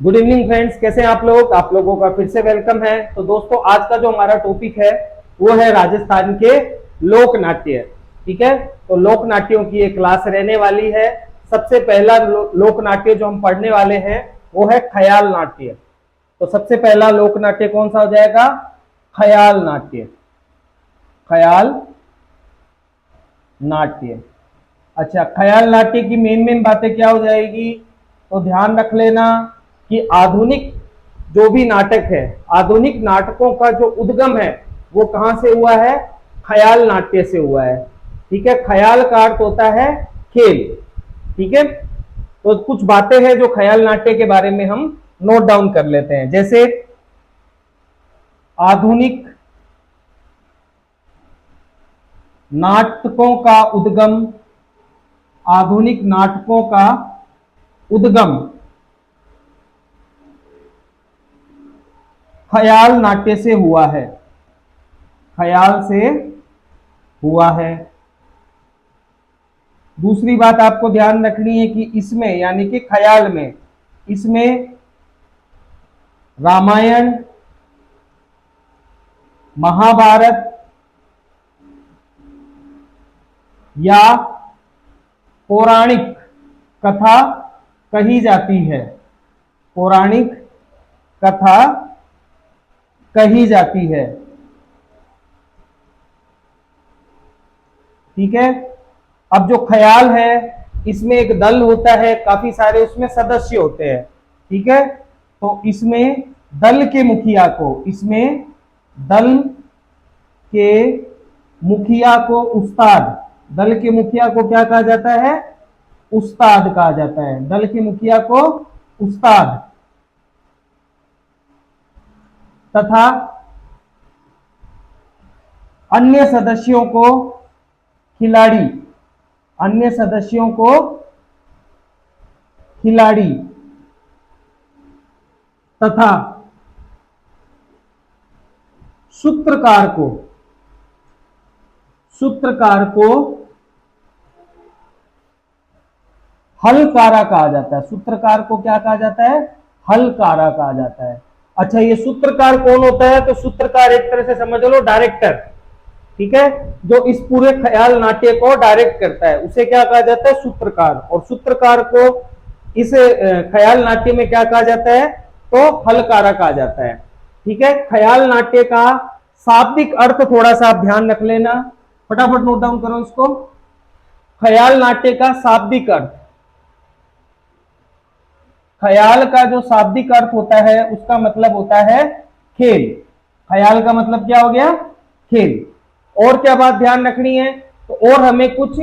Good evening friends, कैसे हैं आप लोग। आप लोगों का फिर से वेलकम है। तो दोस्तों, आज का जो हमारा टॉपिक है वो है राजस्थान के लोक नाट्य। ठीक है, तो लोक नाट्यों की एक क्लास रहने वाली है। सबसे पहला लोक नाट्य जो हम पढ़ने वाले हैं वो है ख्याल नाट्य। तो सबसे पहला लोक नाट्य कौन सा हो जाएगा? ख्याल नाट्य। ख्याल नाट्य। अच्छा, ख्याल नाट्य की मेन मेन बातें क्या हो जाएगी? तो ध्यान रख लेना कि आधुनिक जो भी नाटक है, आधुनिक नाटकों का जो उद्गम है वो कहां से हुआ है? ख्याल नाट्य से हुआ है। ठीक है, ख्याल का अर्थ होता है खेल। ठीक है, तो कुछ बातें हैं जो ख्याल नाट्य के बारे में हम नोट डाउन कर लेते हैं। जैसे आधुनिक नाटकों का उद्गम, आधुनिक नाटकों का उद्गम ख्याल नाट्य से हुआ है। ख्याल से हुआ है। दूसरी बात आपको ध्यान रखनी है कि इसमें यानी कि ख्याल में, इसमें रामायण, महाभारत या पौराणिक कथा कही जाती है। पौराणिक कथा कही जाती है। ठीक है, अब जो ख्याल है इसमें एक दल होता है, काफी सारे उसमें सदस्य होते हैं। ठीक है, तो इसमें दल के मुखिया को, इसमें दल के मुखिया को उस्ताद, दल के मुखिया को क्या कहा जाता है? उस्ताद कहा जाता है। दल के मुखिया को उस्ताद तथा अन्य सदस्यों को खिलाड़ी, अन्य सदस्यों को खिलाड़ी तथा सूत्रकार को, सूत्रकार को हलकारा कहा जाता है। सूत्रकार को क्या कहा जाता है? हलकारा कहा जाता है। अच्छा, ये सूत्रकार कौन होता है? तो सूत्रकार एक तरह से समझ लो डायरेक्टर। ठीक है, जो इस पूरे ख्याल नाट्य को डायरेक्ट करता है उसे क्या कहा जाता है? सूत्रकार। और सूत्रकार को इस ख्याल नाट्य में क्या कहा जाता है? तो हलकारा कहा जाता है। ठीक है, ख्याल नाट्य का शाब्दिक अर्थ थोड़ा सा आप ध्यान रख लेना, फटाफट नोट डाउन करो इसको। ख्याल नाट्य का शाब्दिक अर्थ, ख्याल का जो शाब्दिक अर्थ होता है उसका मतलब होता है खेल। ख्याल का मतलब क्या हो गया? खेल। और क्या बात ध्यान रखनी है? तो और हमें कुछ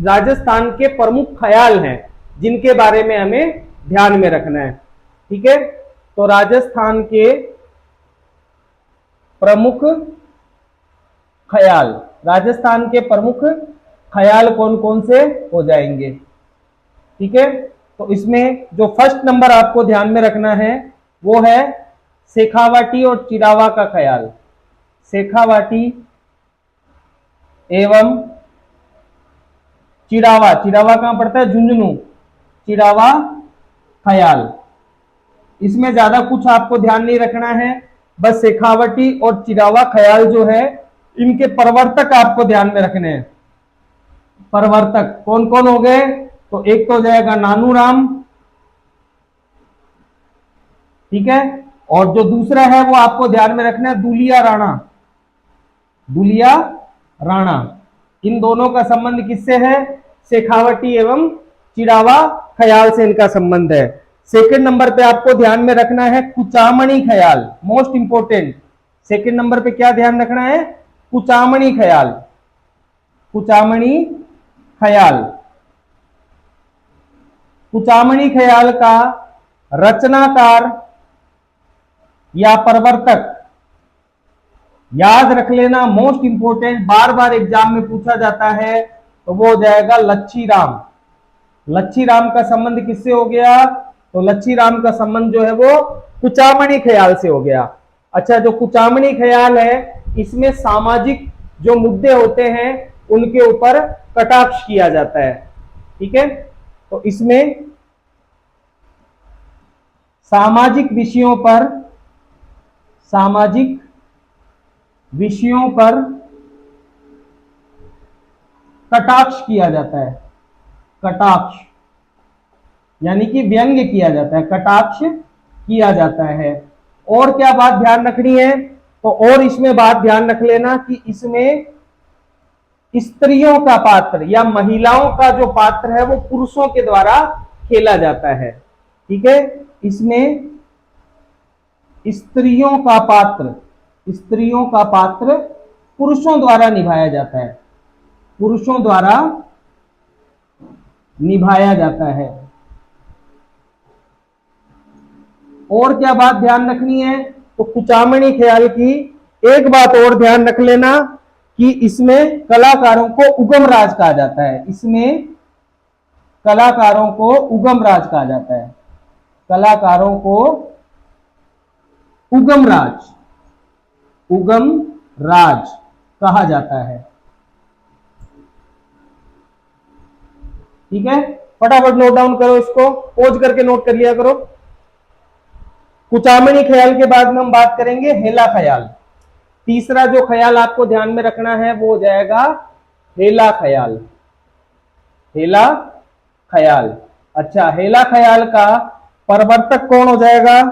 राजस्थान के प्रमुख ख्याल हैं जिनके बारे में हमें ध्यान में रखना है। ठीक है, तो राजस्थान के प्रमुख ख्याल, राजस्थान के प्रमुख ख्याल कौन कौन से हो जाएंगे? ठीक है, तो इसमें जो फर्स्ट नंबर आपको ध्यान में रखना है वो है शेखावाटी और चिरावा का ख्याल। शेखावाटी एवं चिरावा, चिरावा कहां पड़ता है? झुंझुनू। चिरावा ख्याल, इसमें ज्यादा कुछ आपको ध्यान नहीं रखना है, बस शेखावटी और चिरावा ख्याल जो है इनके प्रवर्तक आपको ध्यान में रखने हैं। प्रवर्तक कौन कौन हो गए? तो एक तो हो जाएगा नानूराम। ठीक है, और जो दूसरा है वो आपको ध्यान में रखना है दुलिया राणा। दुलिया राणा, इन दोनों का संबंध किससे है? शेखावटी एवं चिरावा ख्याल से इनका संबंध है। सेकंड नंबर पे आपको ध्यान में रखना है कुचामणी ख्याल, मोस्ट इंपोर्टेंट। सेकंड नंबर पे क्या ध्यान रखना है? कुचामणी ख्याल। कुचामणी ख्याल, कुचामणी ख्याल का रचनाकार या प्रवर्तक याद रख लेना, मोस्ट इंपोर्टेंट, बार बार एग्जाम में पूछा जाता है, तो वो हो जाएगा लच्छी राम। लच्छी राम का संबंध किससे हो गया? तो लच्छी राम का संबंध जो है वो कुचामणी ख्याल से हो गया। अच्छा, जो कुचामणी ख्याल है इसमें सामाजिक जो मुद्दे होते हैं उनके ऊपर कटाक्ष किया जाता है। ठीक है, तो इसमें सामाजिक विषयों पर कटाक्ष किया जाता है। कटाक्ष यानी कि व्यंग्य किया जाता है, कटाक्ष किया जाता है। और क्या बात ध्यान रखनी है, तो और इसमें बात ध्यान रख लेना कि इसमें स्त्रियों का पात्र या महिलाओं का जो पात्र है वो पुरुषों के द्वारा खेला जाता है। ठीक है, इसमें स्त्रियों का पात्र पुरुषों द्वारा निभाया जाता है, पुरुषों द्वारा निभाया जाता है। और क्या बात ध्यान रखनी है, तो कुचामणी ख्याल की एक बात और ध्यान रख लेना कि इसमें कलाकारों को उगम राज कहा जाता है। इसमें कलाकारों को उगम राज कहा जाता है, कलाकारों को उगम राज कहा जाता है। ठीक है, फटाफट नोट डाउन करो, इसको पोज करके नोट कर लिया करो। कुचामणी ख्याल के बाद में हम बात करेंगे हेला ख्याल। तीसरा जो ख्याल आपको ध्यान में रखना है वो हो जाएगा हेला ख्याल। हेला ख्याल, अच्छा हेला ख्याल का प्रवर्तक कौन हो जाएगा,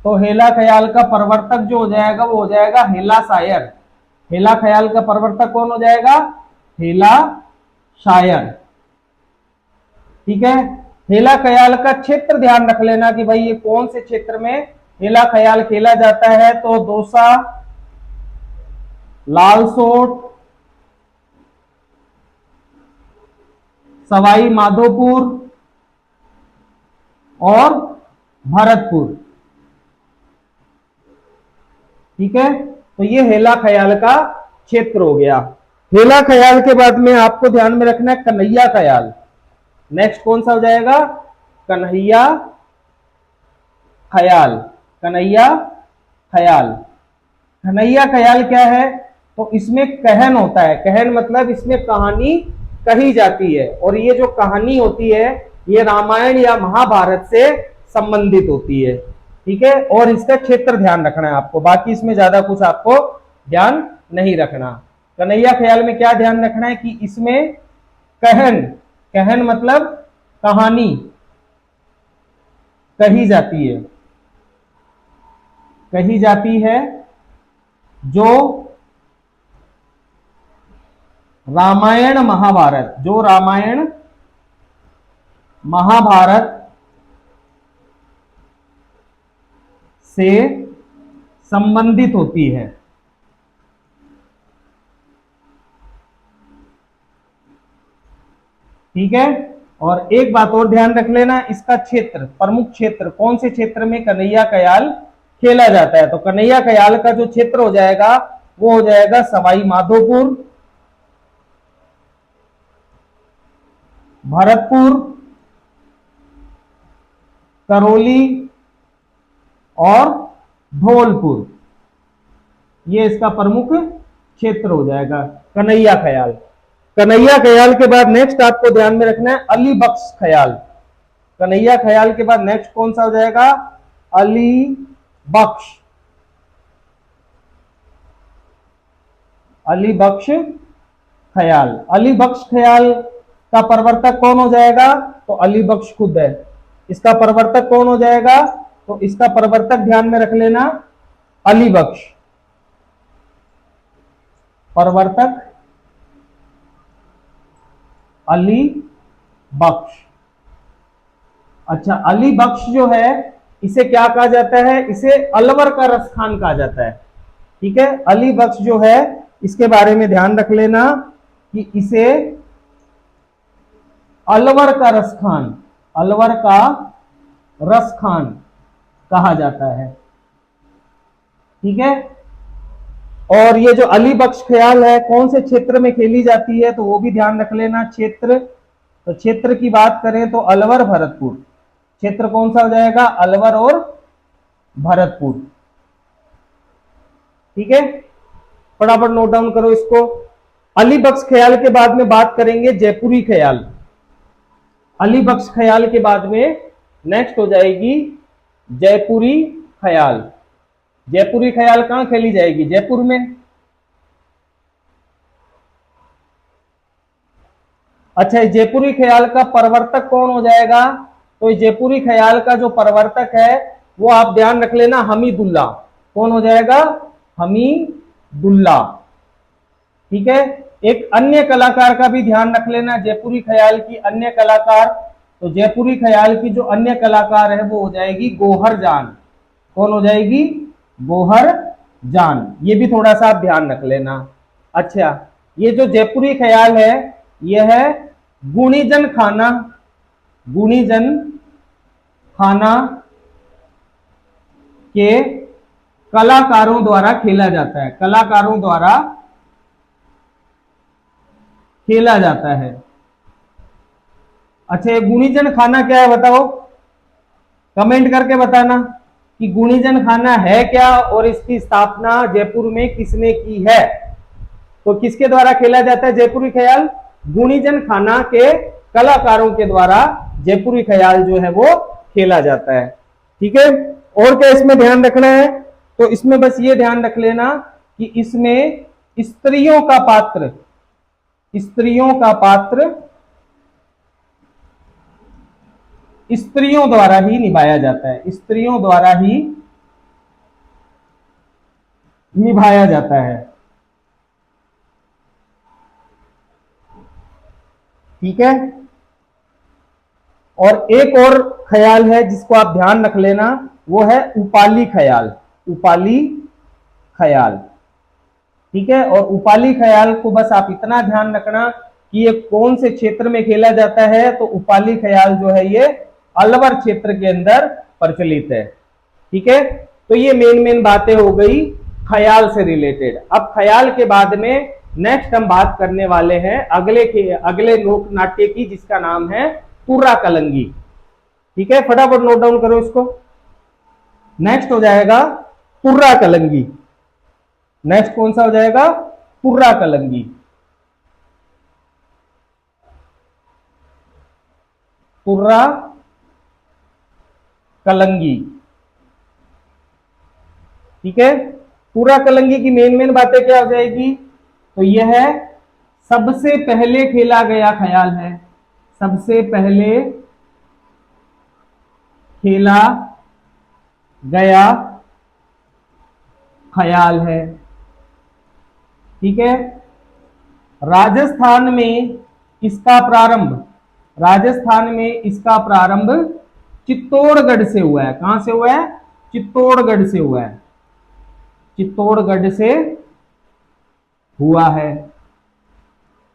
तो हेला ख्याल का प्रवर्तक जो हो जाएगा वो हो जाएगा हेला शायर। हेला ख्याल का प्रवर्तक कौन हो जाएगा, हेला शायर। ठीक है, हेला ख्याल का क्षेत्र ध्यान रख लेना कि भाई ये कौन से क्षेत्र में हेला ख्याल खेला जाता है, तो दौसा, लालसोट, सवाई माधोपुर और भरतपुर। ठीक है, तो ये हेला ख्याल का क्षेत्र हो गया। हेला ख्याल के बाद में आपको ध्यान में रखना है कन्हैया ख्याल। नेक्स्ट कौन सा हो जाएगा, कन्हैया ख्याल। कन्हैया ख्याल, कन्हैया ख्याल क्या है, तो इसमें कहन होता है। कहन मतलब इसमें कहानी कही जाती है, और ये जो कहानी होती है ये रामायण या महाभारत से संबंधित होती है। ठीक है, और इसका क्षेत्र ध्यान रखना है आपको, बाकी इसमें ज्यादा कुछ आपको ध्यान नहीं रखना। कन्हैया ख्याल में क्या ध्यान रखना है कि इसमें कहन, कहन मतलब कहानी कही जाती है, जो रामायण महाभारत से संबंधित होती है। ठीक है, और एक बात और ध्यान रख लेना, इसका क्षेत्र, प्रमुख क्षेत्र, कौन से क्षेत्र में कन्हैया ख्याल खेला जाता है, तो कन्हैया ख्याल का जो क्षेत्र हो जाएगा वो हो जाएगा सवाई माधोपुर, भरतपुर, करौली और धौलपुर। ये इसका प्रमुख क्षेत्र हो जाएगा कन्हैया ख्याल। कन्हैया ख्याल के बाद नेक्स्ट आपको ध्यान में रखना है अली बख्श ख्याल। कन्हैया ख्याल के बाद नेक्स्ट कौन सा हो जाएगा, अली बख्श। अली बख्श ख्याल, अली बख्श ख्याल का प्रवर्तक कौन हो जाएगा, तो अली बख्श खुद है। इसका प्रवर्तक कौन हो जाएगा, तो इसका प्रवर्तक ध्यान में रख लेना अली बख्श। प्रवर्तक अली बख्श। अच्छा, अली बख्श जो है इसे क्या कहा जाता है, इसे अलवर का रसखान कहा जाता है। ठीक है, अली बख्श जो है इसके बारे में ध्यान रख लेना कि इसे अलवर का रसखान, अलवर का रसखान कहा जाता है। ठीक है, और ये जो अली बख्श ख्याल है कौन से क्षेत्र में खेली जाती है, तो वो भी ध्यान रख लेना क्षेत्र। तो क्षेत्र की बात करें तो अलवर भरतपुर, क्षेत्र कौन सा हो जाएगा, अलवर और भरतपुर। ठीक है, फटाफट नोट डाउन करो इसको। अली बख्श ख्याल के बाद में बात करेंगे जयपुरी ख्याल। अली बख्श ख्याल के बाद में नेक्स्ट हो जाएगी जयपुरी ख्याल। जयपुरी ख्याल कहां खेली जाएगी? जयपुर में। अच्छा, जयपुरी ख्याल का प्रवर्तक कौन हो जाएगा? तो जयपुरी ख्याल का जो प्रवर्तक है वो आप ध्यान रख लेना, हमीदुल्ला। कौन हो जाएगा? हमीदुल्ला। ठीक है। एक अन्य कलाकार का भी ध्यान रख लेना, जयपुरी ख्याल की अन्य कलाकार। तो जयपुरी ख्याल की जो अन्य कलाकार है वो हो जाएगी गौहर जान। कौन हो जाएगी? गौहर जान। ये भी थोड़ा सा आप ध्यान रख लेना। अच्छा, ये जो जयपुरी ख्याल है यह है गुणीजन खाना। गुणीजन खाना के कलाकारों द्वारा खेला जाता है। कलाकारों द्वारा खेला जाता है। अच्छा, ये गुणीजन खाना क्या है बताओ? कमेंट करके बताना कि गुणीजन खाना है क्या और इसकी स्थापना जयपुर में किसने की है। तो किसके द्वारा खेला जाता है जयपुरी ख्याल? गुणीजन खाना के कलाकारों के द्वारा जयपुरी ख्याल जो है वो खेला जाता है। ठीक है। और क्या इसमें ध्यान रखना है? तो इसमें बस ये ध्यान रख लेना कि इसमें स्त्रियों का पात्र, स्त्रियों का पात्र स्त्रियों द्वारा ही निभाया जाता है। स्त्रियों द्वारा ही निभाया जाता है। ठीक है। और एक और ख्याल है जिसको आप ध्यान रख लेना, वो है उपाली ख्याल। उपाली ख्याल। ठीक है। और उपाली ख्याल को बस आप इतना ध्यान रखना कि ये कौन से क्षेत्र में खेला जाता है। तो उपाली ख्याल जो है ये अलवर क्षेत्र के अंदर प्रचलित है। ठीक है। तो ये मेन बातें हो गई ख्याल से रिलेटेड। अब ख्याल के बाद में नेक्स्ट हम बात करने वाले हैं अगले लोक नाट्य की, जिसका नाम है तुर्रा कलंगी। ठीक है, फटाफट नोट डाउन करो इसको। नेक्स्ट हो जाएगा तुर्रा कलंगी। नेक्स्ट कौन सा हो जाएगा? तुर्रा कलंगी। तुर्रा कलंगी। ठीक है। तुर्रा कलंगी की मेन बातें क्या हो जाएगी? तो यह है सबसे पहले खेला गया ख्याल है। सबसे पहले खेला गया ख्याल है। ठीक है। राजस्थान में इसका प्रारंभ चित्तौड़गढ़ से हुआ है। कहां से हुआ है? चित्तौड़गढ़ से हुआ है। चित्तौड़गढ़ से हुआ है।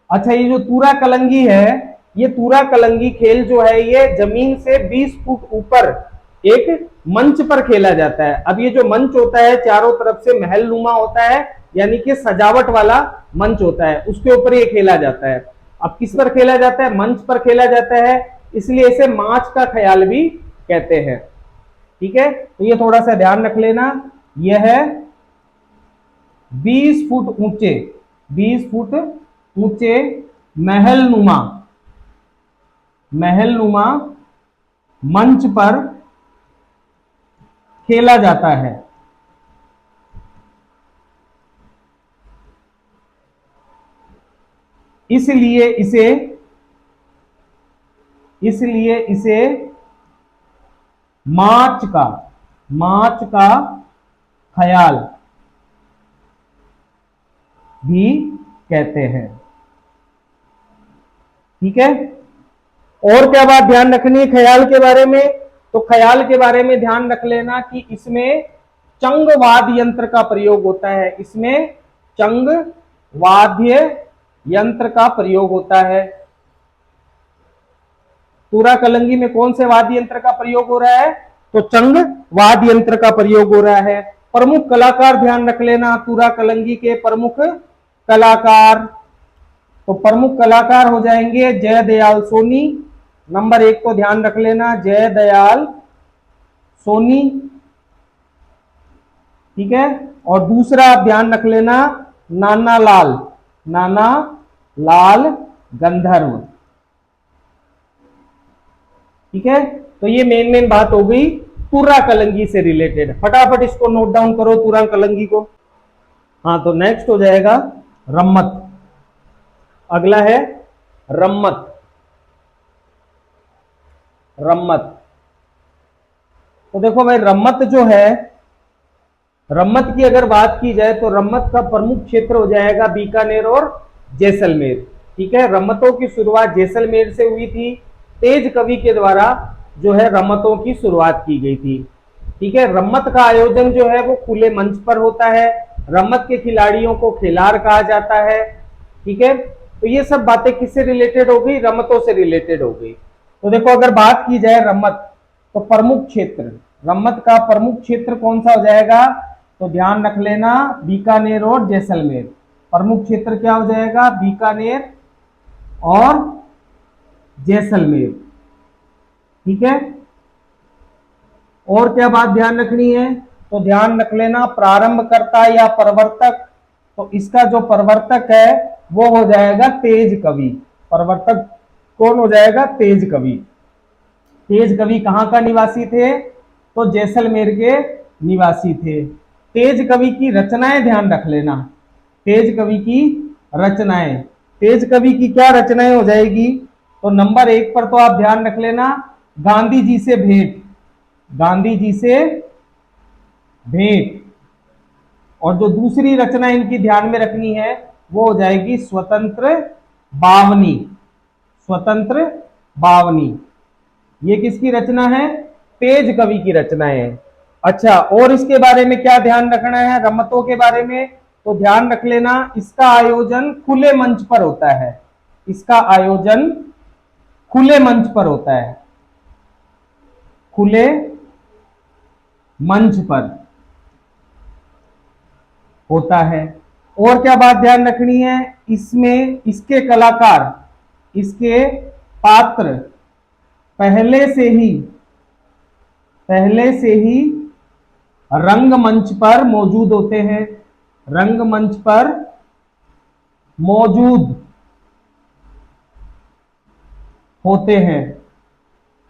अच्छा, ये जो तुर्रा कलंगी है, ये तुर्रा कलंगी खेल जो है ये जमीन से 20 फुट ऊपर एक मंच पर खेला जाता है। अब ये जो मंच होता है चारों तरफ से महल नुमा होता है, यानी कि सजावट वाला मंच होता है, उसके ऊपर ये खेला जाता है। अब किस पर खेला जाता है? मंच पर खेला जाता है, इसलिए इसे माच का ख्याल भी कहते हैं। ठीक है। तो ये थोड़ा सा ध्यान रख लेना। यह है 20 फुट ऊंचे महल नुमा मंच पर खेला जाता है। इसलिए इसे माच का ख्याल भी कहते हैं। ठीक है। और क्या बात ध्यान रखनी है ख्याल के बारे में? तो ख्याल के बारे में ध्यान रख लेना कि इसमें चंग वाद्य यंत्र का प्रयोग होता है। इसमें चंग वाद्य यंत्र का प्रयोग होता है। तुर्रा कलंगी में कौन से वाद्य यंत्र का प्रयोग हो रहा है? तो चंग वाद्य यंत्र का प्रयोग हो रहा है। प्रमुख कलाकार ध्यान रख लेना तुर्रा कलंगी के प्रमुख कलाकार। तो प्रमुख कलाकार हो जाएंगे जय दयाल सोनी। नंबर 1 को ध्यान रख लेना, जय दयाल सोनी। ठीक है। और दूसरा आप ध्यान रख लेना नाना लाल गंधर्व। ठीक है। तो ये मेन बात हो गई तुरा कलंगी से रिलेटेड। फटाफट इसको नोट डाउन करो तुरा कलंगी को। हाँ, तो नेक्स्ट हो जाएगा रम्मत। अगला है रम्मत। रम्मत, तो देखो भाई रम्मत जो है, रम्मत की अगर बात की जाए तो रम्मत का प्रमुख क्षेत्र हो जाएगा बीकानेर और जैसलमेर। ठीक है, रम्मतों की शुरुआत जैसलमेर से हुई थी। तेज कवि के द्वारा जो है रम्मतों की शुरुआत की गई थी। ठीक है, रम्मत का आयोजन जो है वो खुले मंच पर होता है। रम्मत के खिलाड़ियों को खिलाड़ कहा जाता है। ठीक है, तो ये सब बातें किससे रिलेटेड हो गई? रम्मतों से रिलेटेड हो गई। तो देखो अगर बात की जाए रम्मत, तो प्रमुख क्षेत्र, रम्मत का प्रमुख क्षेत्र कौन सा हो जाएगा? तो ध्यान रख लेना, बीकानेर और जैसलमेर। प्रमुख क्षेत्र क्या हो जाएगा? बीकानेर और जैसलमेर। ठीक है, और क्या बात ध्यान रखनी है? तो ध्यान रख लेना प्रारंभकर्ता या प्रवर्तक। तो इसका जो प्रवर्तक है वो हो जाएगा तेज कवि। प्रवर्तक कौन हो जाएगा? तेज कवि। तेज कवि कहां का निवासी थे? तो जैसलमेर के निवासी थे। तेज कवि की रचनाएं ध्यान रख लेना। तेज कवि की रचनाएं, तेज कवि की क्या रचनाएं हो जाएगी? तो नंबर 1 पर तो आप ध्यान रख लेना गांधी जी से भेंट। गांधी जी से भेंट। और जो दूसरी रचना इनकी ध्यान में रखनी है वो हो जाएगी स्वतंत्र बावनी। स्वतंत्र बावनी, ये किसकी रचना है? तेज कवि की रचना है। अच्छा, और इसके बारे में क्या ध्यान रखना है रम्मतों के बारे में? तो ध्यान रख लेना इसका आयोजन खुले मंच पर होता है। इसका आयोजन खुले मंच पर होता है। खुले मंच पर होता है। और क्या बात ध्यान रखनी है? इसमें इसके कलाकार, इसके पात्र पहले से ही रंगमंच पर मौजूद होते हैं। रंगमंच पर मौजूद होते हैं।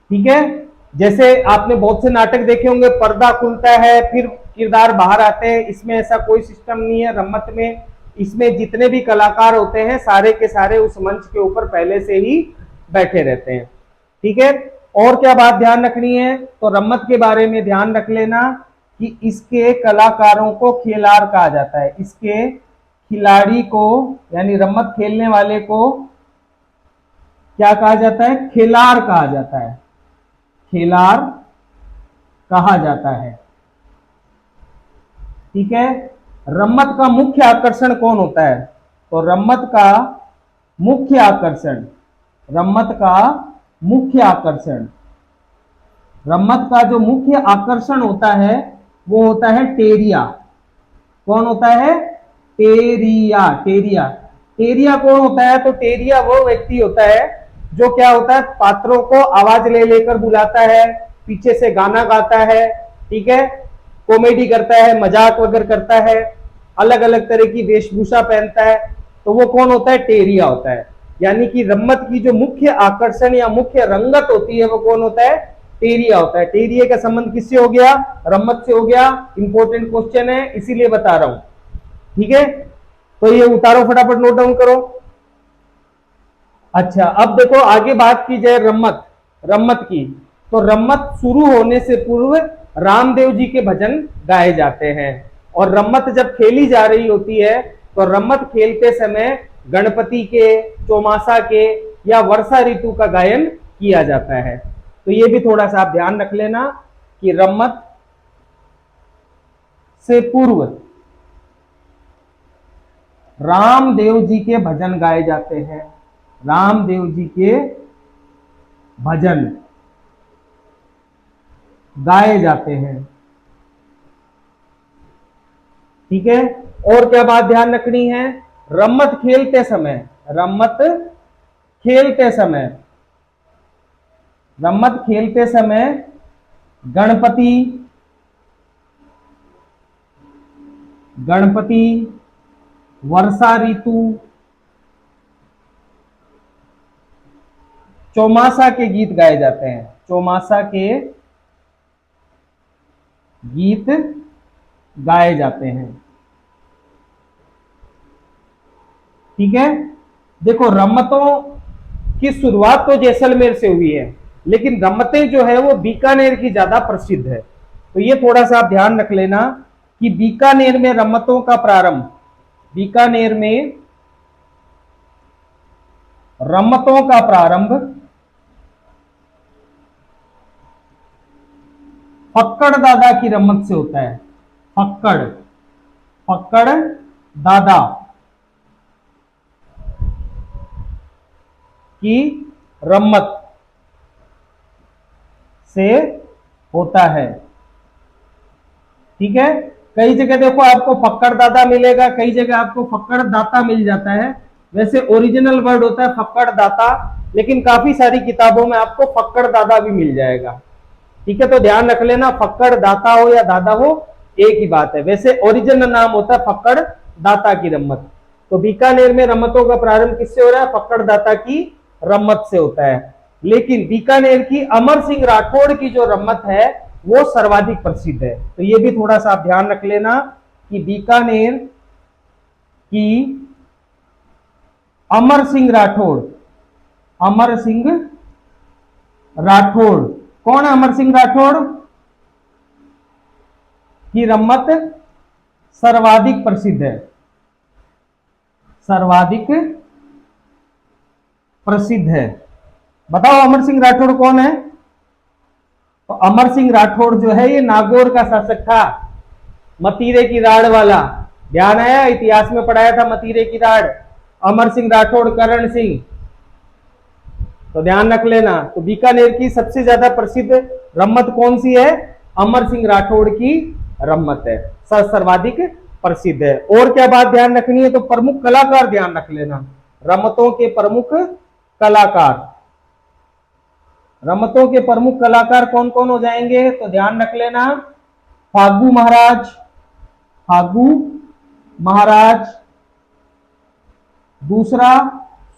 ठीक है, जैसे आपने बहुत से नाटक देखे होंगे, पर्दा खुलता है फिर किरदार बाहर आते हैं। इसमें ऐसा कोई सिस्टम नहीं है रम्मत में। इसमें जितने भी कलाकार होते हैं सारे के सारे उस मंच के ऊपर पहले से ही बैठे रहते हैं। ठीक है, और क्या बात ध्यान रखनी है? तो रम्मत के बारे में ध्यान रख लेना कि इसके कलाकारों को खिलाड़ कहा जाता है। इसके खिलाड़ी को यानी रम्मत खेलने वाले को क्या कहा जाता है? खिलाड़ कहा जाता है। खिलाड़ कहा जाता है। ठीक है, रम्मत का मुख्य आकर्षण कौन होता है? तो रम्मत का मुख्य आकर्षण, रम्मत का मुख्य आकर्षण, रम्मत का जो मुख्य आकर्षण होता है वो होता है टेरिया। कौन होता है? टेरिया। टेरिया, टेरिया कौन होता है? तो टेरिया वो व्यक्ति होता है जो क्या होता है, पात्रों को आवाज ले लेकर बुलाता है, पीछे से गाना गाता है। ठीक है, कॉमेडी करता है, मजाक वगैरह करता है, अलग अलग तरह की वेशभूषा पहनता है। तो वो कौन होता है? टेरिया होता है। यानी कि रम्मत की जो मुख्य आकर्षण या मुख्य रंगत होती है वो कौन होता है? टेरिया होता है। टेरिया का संबंध किससे हो गया? रम्मत से हो गया। इंपॉर्टेंट क्वेश्चन है इसीलिए बता रहा हूं। ठीक है, तो ये उतारो फटाफट, नोट डाउन करो। अच्छा, अब देखो आगे बात की जाए रम्मत, रम्मत की। तो रम्मत शुरू होने से पूर्व रामदेव जी के भजन गाए जाते हैं। और रम्मत जब खेली जा रही होती है तो रम्मत खेलते समय गणपति के, चौमासा के या वर्षा ऋतु का गायन किया जाता है। तो ये भी थोड़ा सा आप ध्यान रख लेना कि रम्मत से पूर्व रामदेव जी के भजन गाए जाते हैं। रामदेव जी के भजन गाए जाते हैं। ठीक है, और क्या बात ध्यान रखनी है? रम्मत खेलते समय, रम्मत खेलते समय, रम्मत खेलते समय गणपति, गणपति, वर्षा ऋतु, चौमासा के गीत गाए जाते हैं। चौमासा के गीत गाए जाते हैं। ठीक है, देखो रमतों की शुरुआत तो जैसलमेर से हुई है, लेकिन रमतें जो है वो बीकानेर की ज्यादा प्रसिद्ध है। तो ये थोड़ा सा आप ध्यान रख लेना कि बीकानेर में रमतों का प्रारंभ, बीकानेर में रमतों का प्रारंभ फक्कड़ दादा की रमत से होता है। फक्कड़, फक्कड़ दादा की रम्मत से होता है। ठीक है, कई जगह देखो आपको फक्कड़ दादा मिलेगा, कई जगह आपको फक्कड़ दाता मिल जाता है। वैसे ओरिजिनल वर्ड होता है फक्कड़ दाता, लेकिन काफी सारी किताबों में आपको फक्कड़ दादा भी मिल जाएगा। ठीक है, तो ध्यान रख लेना, फक्कड़ दाता हो या दादा हो एक ही बात है। वैसे ओरिजिनल नाम होता है फक्कड़ दाता की रम्मत। तो बीकानेर में रम्मतों का प्रारंभ किससे हो रहा है? फक्कड़ दाता की रम्मत से होता है। लेकिन बीकानेर की अमर सिंह राठौड़ की जो रम्मत है वो सर्वाधिक प्रसिद्ध है। तो ये भी थोड़ा सा आप ध्यान रख लेना कि बीकानेर की अमर सिंह राठौड़, अमर सिंह राठौड़, कौन है अमर सिंह राठौड़? की रम्मत सर्वाधिक प्रसिद्ध है, सर्वाधिक प्रसिद्ध है। बताओ अमर सिंह राठौड़ कौन है? तो अमर सिंह राठौड़ जो है ये नागौर का शासक था, मतीरे की राड़ वाला। ध्यान आया, इतिहास में पढ़ाया था मतीरे की राड़। अमर सिंह राठौड़, करण सिंह, तो ध्यान रख लेना। तो बीकानेर की सबसे ज्यादा प्रसिद्ध रम्मत कौन सी है? अमर सिंह राठौड़ की रम्मत है, सर्वाधिक प्रसिद्ध है। और क्या बात ध्यान रखनी है? तो प्रमुख कलाकार ध्यान रख लेना, रम्मतों के प्रमुख कलाकार। रम्मतों के प्रमुख कलाकार कौन कौन हो जाएंगे? तो ध्यान रख लेना, फागू महाराज, फागू महाराज, दूसरा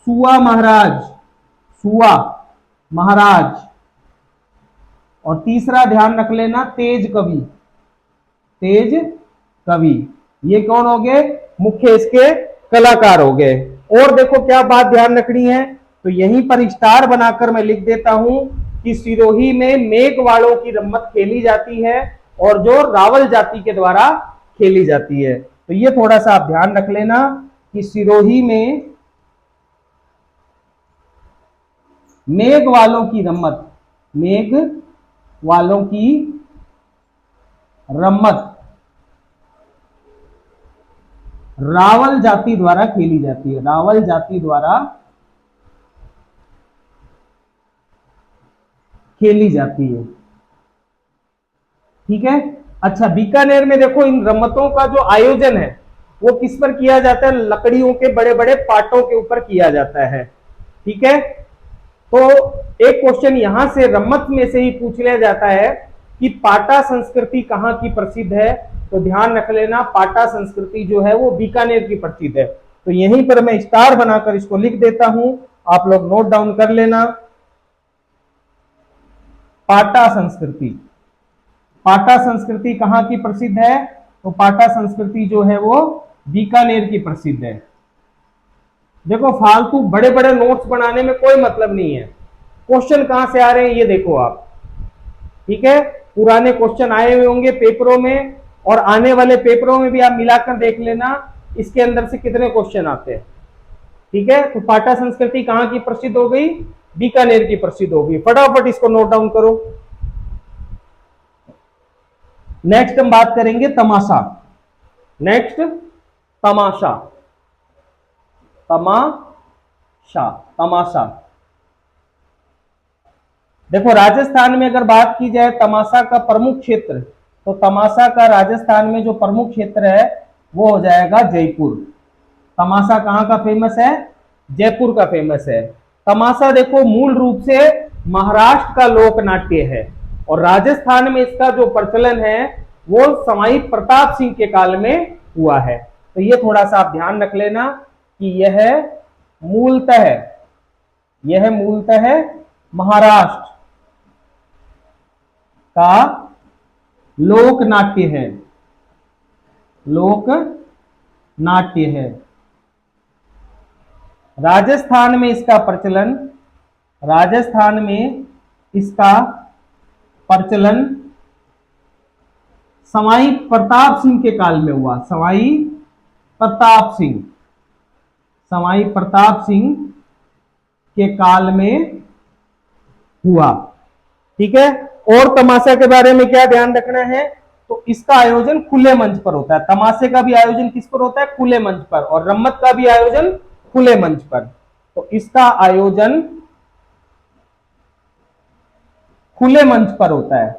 सुआ महाराज, सुआ महाराज, और तीसरा ध्यान रख लेना तेज कवि, तेज कवि। ये कौन हो गए? मुख्य इसके कलाकार हो गए। और देखो क्या बात ध्यान रखनी है, तो यहीं पर स्टार बनाकर मैं लिख देता हूं कि सिरोही में मेघवाड़ों की रम्मत खेली जाती है और जो रावल जाति के द्वारा खेली जाती है। तो ये थोड़ा सा आप ध्यान रख लेना कि सिरोही में मेघ वालों की रम्मत, मेघ वालों की रम्मत रावल जाति द्वारा खेली जाती है, रावल जाति द्वारा खेली जाती है। ठीक है, अच्छा बीकानेर में देखो इन रम्मतों का जो आयोजन है वो किस पर किया जाता है? लकड़ियों के बड़े बड़े पाटों के ऊपर किया जाता है। ठीक है, तो एक क्वेश्चन यहां से रम्मत में से ही पूछ लिया जाता है कि पाटा संस्कृति कहां की प्रसिद्ध है? तो ध्यान रख लेना, पाटा संस्कृति जो है वो बीकानेर की प्रसिद्ध है। तो यहीं पर मैं स्टार बनाकर इसको लिख देता हूं, आप लोग नोट डाउन कर लेना। पाटा संस्कृति, पाटा संस्कृति कहां की प्रसिद्ध है? तो पाटा संस्कृति जो है वो बीकानेर की प्रसिद्ध है। देखो फालतू बड़े बड़े नोट्स बनाने में कोई मतलब नहीं है, क्वेश्चन कहां से आ रहे हैं ये देखो आप। ठीक है, पुराने क्वेश्चन आए हुए होंगे पेपरों में, और आने वाले पेपरों में भी आप मिलाकर देख लेना इसके अंदर से कितने क्वेश्चन आते हैं। ठीक है, तो पाटा संस्कृति कहां की प्रसिद्ध हो गई? बीकानेर की प्रसिद्ध हो गई। फटाफट इसको नोट डाउन करो। नेक्स्ट हम बात करेंगे तमाशा। नेक्स्ट तमाशा, तमाशा, तमाशा। देखो राजस्थान में अगर बात की जाए तमाशा का प्रमुख क्षेत्र, तो तमाशा का राजस्थान में जो प्रमुख क्षेत्र है वो हो जाएगा जयपुर। तमाशा कहां का फेमस है? जयपुर का फेमस है। तमाशा देखो मूल रूप से महाराष्ट्र का लोक नाट्य है, और राजस्थान में इसका जो प्रचलन है वो सवाई प्रताप सिंह के काल में हुआ है। तो ये थोड़ा सा आप ध्यान रख लेना कि यह मूलतः महाराष्ट्र का लोक नाट्य है, लोक नाट्य है। राजस्थान में इसका प्रचलन, राजस्थान में इसका प्रचलन सवाई प्रताप सिंह के काल में हुआ। सवाई प्रताप सिंह, सवाई प्रताप सिंह के काल में हुआ। ठीक है। और तमाशा के बारे में क्या ध्यान रखना है, तो इसका आयोजन खुले मंच पर होता है। तमाशे का भी आयोजन किस पर होता है, खुले मंच पर, और रम्मत का भी आयोजन खुले मंच पर। तो इसका आयोजन खुले मंच पर होता है,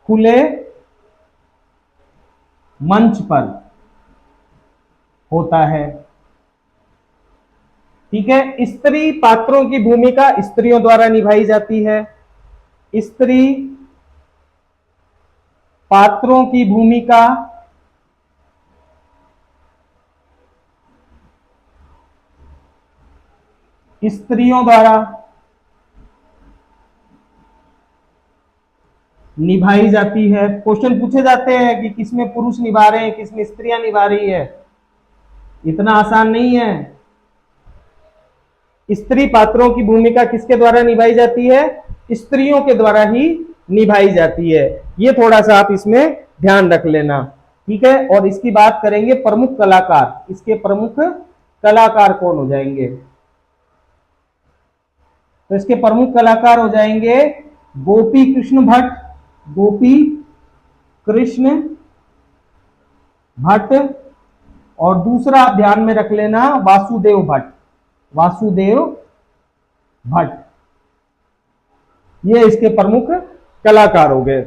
खुले मंच पर होता है। ठीक है। स्त्री पात्रों की भूमिका स्त्रियों द्वारा निभाई जाती है। स्त्री पात्रों की भूमिका स्त्रियों द्वारा निभाई जाती है। क्वेश्चन पूछे जाते हैं कि किसमें पुरुष निभा रहे हैं, किसमें स्त्रियां निभा रही है। इतना आसान नहीं है। स्त्री पात्रों की भूमिका किसके द्वारा निभाई जाती है, स्त्रियों के द्वारा ही निभाई जाती है। ये थोड़ा सा आप इसमें ध्यान रख लेना। ठीक है। और इसकी बात करेंगे प्रमुख कलाकार, इसके प्रमुख कलाकार कौन हो जाएंगे, तो इसके प्रमुख कलाकार हो जाएंगे गोपी कृष्ण भट्ट, गोपी कृष्ण भट्ट, और दूसरा आप ध्यान में रख लेना वासुदेव भट्ट, वासुदेव भट्ट। ये इसके प्रमुख कलाकार हो गए।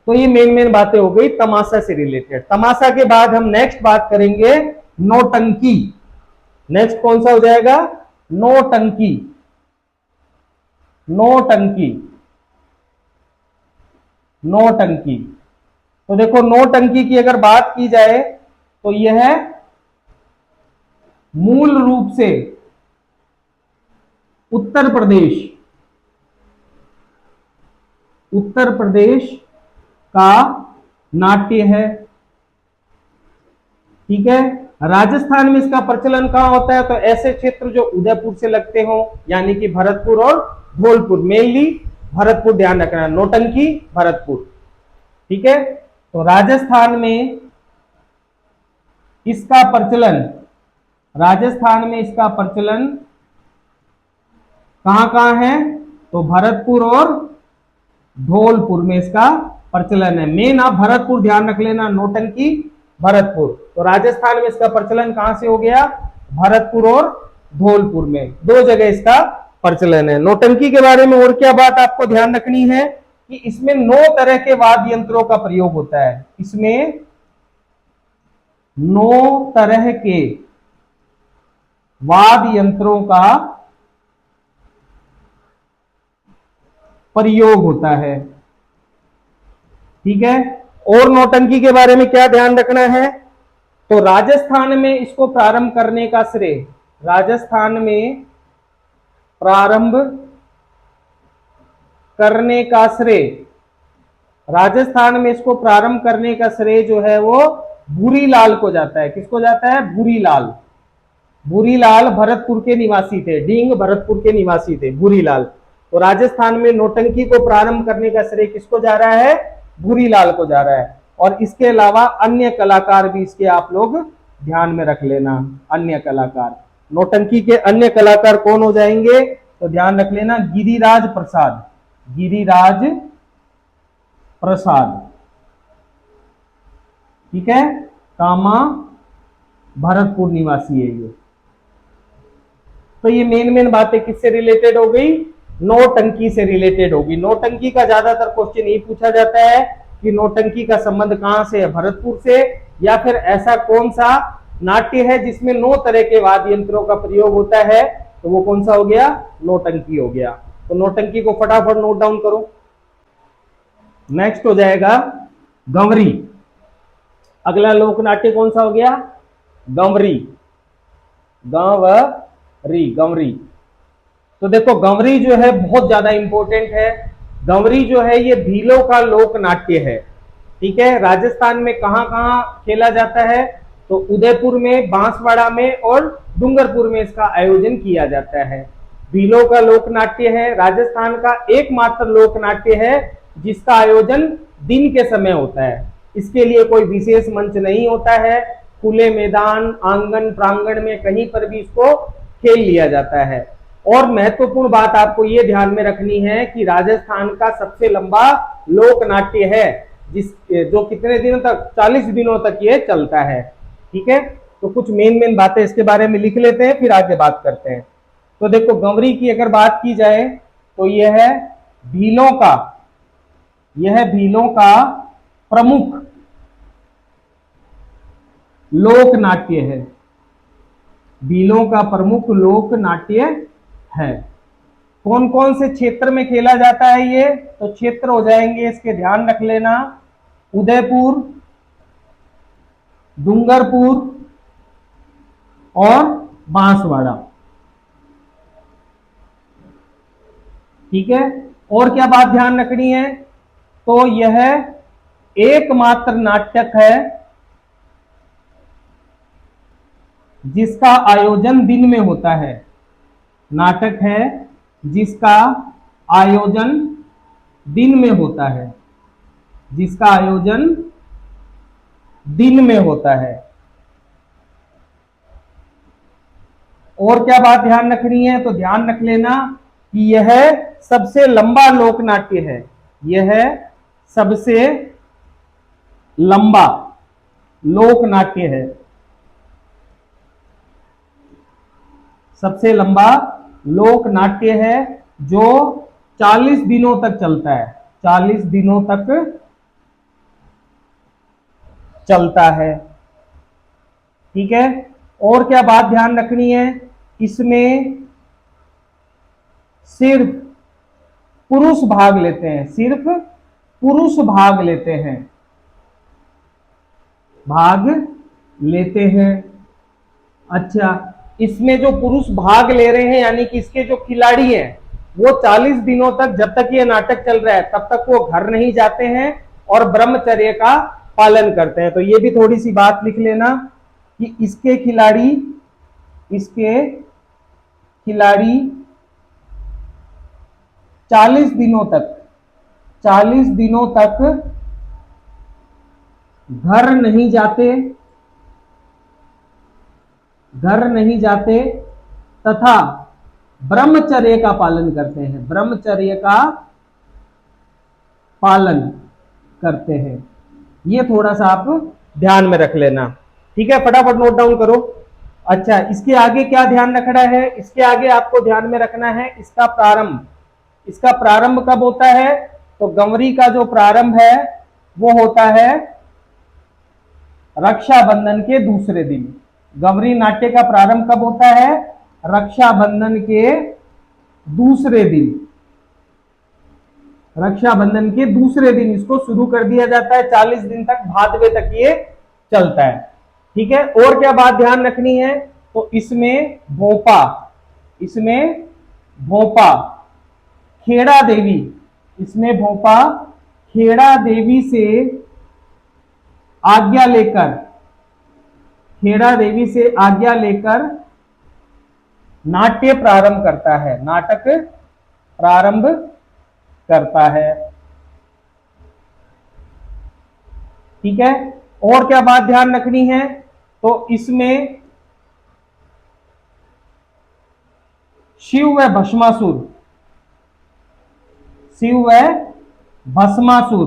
तो ये मेन बातें हो गई तमाशा से रिलेटेड। तमाशा के बाद हम नेक्स्ट बात करेंगे नौटंकी। नेक्स्ट कौन सा हो जाएगा, नौटंकी। नौटंकी, नौटंकी। तो देखो नौटंकी की अगर बात की जाए तो यह मूल रूप से उत्तर प्रदेश का नाट्य है। ठीक है। राजस्थान में इसका प्रचलन कहां होता है, तो ऐसे क्षेत्र जो उदयपुर से लगते हो, यानी कि भरतपुर और धौलपुर, मेनली भरतपुर ध्यान रखना, नौटंकी भरतपुर। ठीक है। तो राजस्थान में इसका प्रचलन, राजस्थान में इसका प्रचलन कहां कहां है, तो भरतपुर और धौलपुर में इसका प्रचलन है। मेन आप भरतपुर ध्यान रख लेना, नौटंकी भरतपुर। तो राजस्थान में इसका प्रचलन कहां से हो गया, भरतपुर और धौलपुर में, दो जगह इसका प्रचलन है। नौटंकी के बारे में और क्या बात आपको ध्यान रखनी है कि इसमें 9 तरह के वाद्य यंत्रों का प्रयोग होता है। इसमें 9 तरह के वाद्य यंत्रों का प्रयोग होता है। ठीक है। और नौटंकी के बारे में क्या ध्यान रखना है, तो राजस्थान में इसको प्रारंभ करने का श्रेय, राजस्थान में प्रारंभ करने का श्रेय, राजस्थान में इसको प्रारंभ करने का श्रेय जो है वो भूरीलाल को जाता है। किसको जाता है, भूरीलाल। भूरीलाल भरतपुर के निवासी थे, डींग भरतपुर के निवासी थे भूरीलाल। तो राजस्थान में नौटंकी को प्रारंभ करने का श्रेय किसको जा रहा है, भूरीलाल को जा रहा है। और इसके अलावा अन्य कलाकार भी इसके आप लोग ध्यान में रख लेना। अन्य कलाकार, नौटंकी के अन्य कलाकार कौन हो जाएंगे, तो ध्यान रख लेना गिरिराज प्रसाद, गिरिराज प्रसाद। ठीक है। कामा भरतपुर निवासी है ये। तो ये मेन बातें किससे रिलेटेड हो गई, नौटंकी से रिलेटेड होगी। नौटंकी का ज्यादातर क्वेश्चन ये पूछा जाता है कि नौटंकी का संबंध कहां से है, भरतपुर से, या फिर ऐसा कौन सा नाट्य है जिसमें 9 तरह के वाद्य यंत्रों का प्रयोग होता है, तो वो कौन सा हो गया, नौटंकी हो गया। तो नौटंकी को फटाफट नोट डाउन करो। नेक्स्ट हो जाएगा गंवरी। अगला लोक नाट्य कौन सा हो गया, गंवरी, गंवरी, गंवरी। तो देखो गंवरी जो है बहुत ज्यादा इंपॉर्टेंट है। गंवरी जो है ये भीलों का लोक नाट्य है। ठीक है, राजस्थान में कहां कहां खेला जाता है? तो उदयपुर में, बांसवाड़ा में और डूंगरपुर में इसका आयोजन किया जाता है। भीलों का लोक नाट्य है, राजस्थान का एकमात्र लोक नाट्य है जिसका आयोजन दिन के समय होता है। इसके लिए कोई विशेष मंच नहीं होता है, खुले मैदान, आंगन, प्रांगण में कहीं पर भी इसको खेल लिया जाता है। और महत्वपूर्ण बात आपको ये ध्यान में रखनी है कि राजस्थान का सबसे लंबा लोक नाट्य है, जो कितने दिनों तक, 40 दिनों तक ये चलता है। ठीक है, तो कुछ मेन बातें इसके बारे में लिख लेते हैं, फिर आगे बात करते हैं। तो देखो, गंवरी की अगर बात की जाए तो यह है भीलों का, यह भीलों का प्रमुख लोक नाट्य है, भीलों का प्रमुख लोक नाट्य है। कौन कौन से क्षेत्र में खेला जाता है ये? तो क्षेत्र हो जाएंगे इसके, ध्यान रख लेना, उदयपुर, डूंगरपुर और बांसवाड़ा। ठीक है, और क्या बात ध्यान रखनी है? तो यह एकमात्र नाटक है जिसका आयोजन दिन में होता है, नाटक है जिसका आयोजन दिन में होता है, जिसका आयोजन दिन में होता है। और क्या बात ध्यान रखनी है? तो ध्यान रख लेना कि यह सबसे लंबा लोक नाट्य है, यह सबसे लंबा लोक नाट्य है, सबसे लंबा लोक नाट्य है जो 40 दिनों तक चलता है, 40 दिनों तक चलता है। ठीक है, और क्या बात ध्यान रखनी है? इसमें सिर्फ पुरुष भाग लेते हैं, सिर्फ पुरुष भाग लेते हैं, भाग लेते हैं। अच्छा, इसमें जो पुरुष भाग ले रहे हैं, यानी कि इसके जो खिलाड़ी हैं, वो 40 दिनों तक, जब तक ये नाटक चल रहा है तब तक वो घर नहीं जाते हैं और ब्रह्मचर्य का पालन करते हैं। तो ये भी थोड़ी सी बात लिख लेना कि इसके खिलाड़ी 40 दिनों तक, 40 दिनों तक घर नहीं जाते, घर नहीं जाते तथा ब्रह्मचर्य का पालन करते हैं, ब्रह्मचर्य का पालन करते हैं। ये थोड़ा सा आप ध्यान में रख लेना। ठीक है, फटाफट नोट डाउन करो। अच्छा, इसके आगे क्या ध्यान रखना है? इसके आगे आपको ध्यान में रखना है इसका प्रारंभ। इसका प्रारंभ कब होता है? तो गंवरी का जो प्रारंभ है वो होता है रक्षाबंधन के दूसरे दिन। गंवरी नाट्य का प्रारंभ कब होता है? रक्षाबंधन के दूसरे दिन, रक्षाबंधन के दूसरे दिन इसको शुरू कर दिया जाता है। 40 दिन तक, भादवे तक ये चलता है। ठीक है, और क्या बात ध्यान रखनी है? तो इसमें भोपा, इसमें भोपा खेड़ा देवी, इसमें भोपा खेड़ा देवी से आज्ञा लेकर, खेड़ा देवी से आज्ञा लेकर नाट्य प्रारंभ करता है, नाटक प्रारंभ करता है। ठीक है, और क्या बात ध्यान रखनी है? तो इसमें शिव व भस्मासुर, शिव व भस्मासुर